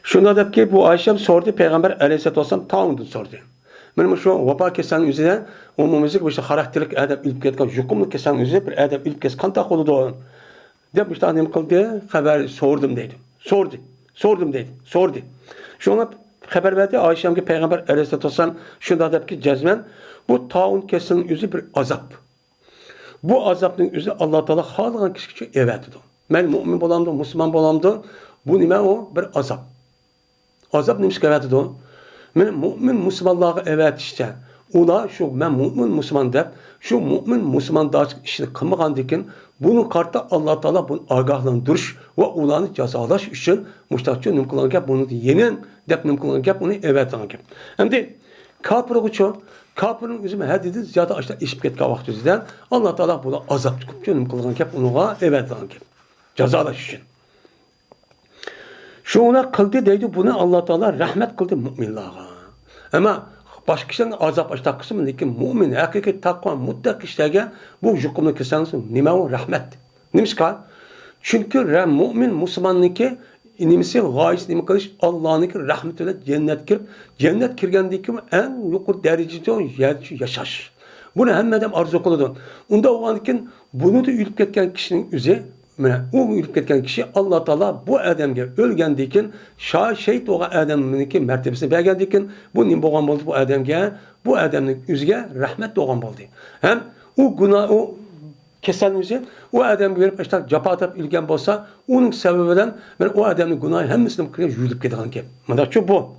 Şunda da ki bu Ayşem sordu Peygamber Aleyhisselatü Vesselam taundu sordu. Benim şu vaba kesenin üzerine umumizlik işte karakterlik adam ölüp ketken yukumlu kesenin üzerine bir adam ölüp kes kan takıldı deyip işte annem kıldı haber sordum dedim. Sordum dedim. Sordu. Şuna haber verdi Ayşem'ge Peygamber Aleyhisselatü Vesselam şunda da ki cezmen bu taun kesenin yüzü bir azap. Bu azapın yüzü Allah Teala halkan kişi evet dedi. Ben mümin olamdı, Müslüman olamdı. Bu nime o bir azap. Azap neymiş ki evet dedi. Ben mümin Müslümanlığa evet işte. Ula şu ben mümin Müslüman deyip şu mümin Müslüman da işini kılmagan dikin bunun kartta Allah Teala bunu agahlandırış ve ulanı cezalaş için müştakçı nümkülan gap bunu yenin deyip nümkülan gap bunu evet gap. Hem de kapırığı çoğu Kapının üzerine her dedi ziyade açta işip ketken vakti yüzünden Allah Teala buna azap çıkıp canım kılgan kep onuğa evet lan kep. Cezalaş için. Şuna kıldı deydi bunu Allah Teala rahmet kıldı müminlere. Ama başka kişilerin azap açta kısmındaki mümin, hakiki takva, mutlak kişilerge bu yukumlu kesansı nime o rahmet. Neymiş ki? Çünkü mümin Müslümanlıki inimisi gayesi nima qilish Allohning rahmeti bilan cennet kirib, cennet kirgandiki en yuqori darajada yashash. Buni hammadan arzu qiladi. Unda o'g'ankin buni da o'lib ketgan kishining o'zi, mana u o'lib ketgan kishi Alloh taolo bu odamga o'lgandikin, shahid bo'lgan odamniki martabasini bergandikin, bu nima bo'lgan bo'ldi bu odamga, bu odamning o'ziga rahmat bo'lgan bo'ldi. Ham u gunoh u keselimizi o adam verip işte capatıp ilgen bolsa onun sebebinden ben o adamın günahı hemmisini yürüyüp gidiyorum ki. Madakçı bu.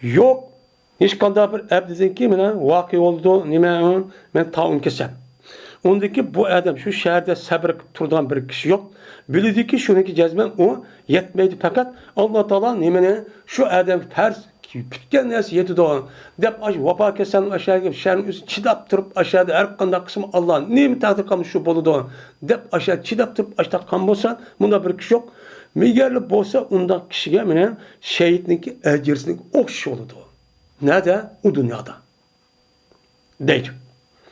Yok. Hiç kanda bir abdizin ki vakı oldu nime ben taun kesem. Ondaki bu adam şu şehirde sabır turdan bir kişi yok. Bildi ki şununki cezmen o yetmeydi fakat Allah Teala nimene şu adam ters kütken nesi yeti doğan. Dep vapa kesen aşağıya şehrin üstü çidap durup aşağıda her kanda kısmı Allah'ın neyimi takdir kalmış şu bolu doğan. Dep aşağı çidap durup aşağıda kan bolsa bunda bir kişi yok. Migerli bolsa ondan kişiye menen şehitlik ecirsilik o kişi oldu. Nerede? O dünyada. Değil.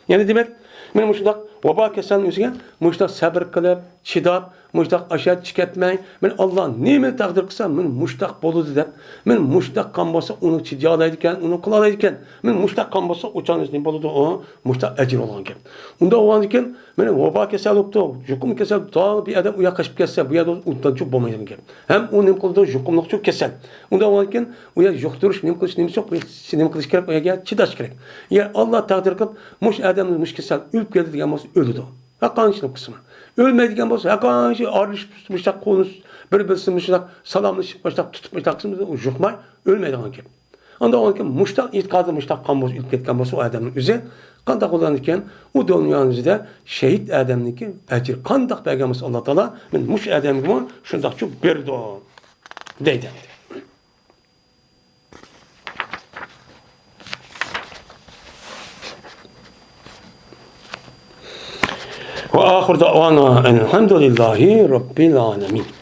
Yani demek men muşdak vaba kesen üzerine muşdak sabır kılıp çidap muşdak aşağı çıkartmayın. Men Allah neyimi takdir kılsa men muşdak boludu dep. Men muşdak kan bolsa onu çidiyalaydıken, onu kılalaydıken. Men muşdak kan bolsa uçan üstüne boludu o muşdak ecir olan ki. Onda olan iken men vaba kesen oldu. Jukum kesen daha bir adam uya kaçıp kesse bu ya da undan çok bomaydı ki. Hem o nem kıldı jukumluk çok kesen. Onda olan iken uya yokturuş nem kılış nem yok. Nem kılış gerek uya gel çidaş gerek. Ya Allah takdir kılıp muş adamın muş kesen ölüp geldi diyen olsa öldü. Hakançılık kısmı. Ölmediğin olsa hakançı arışmışlar konuş bir bilsinmişler salamlaşıp tutup kısmı ucukmay ölmediğin gibi. Anda onun ki muştak itikadı muştak kanboz ilk etken olsa o adamın üzeri kandak olanıken o dünyanın üzerinde şehit adamın ki ecir kandak peygamberimiz Allah Teala men muş adamın gibi şundak çok berdi o deydi. Ve ahir da'vana elhamdülillahi rabbil alemin.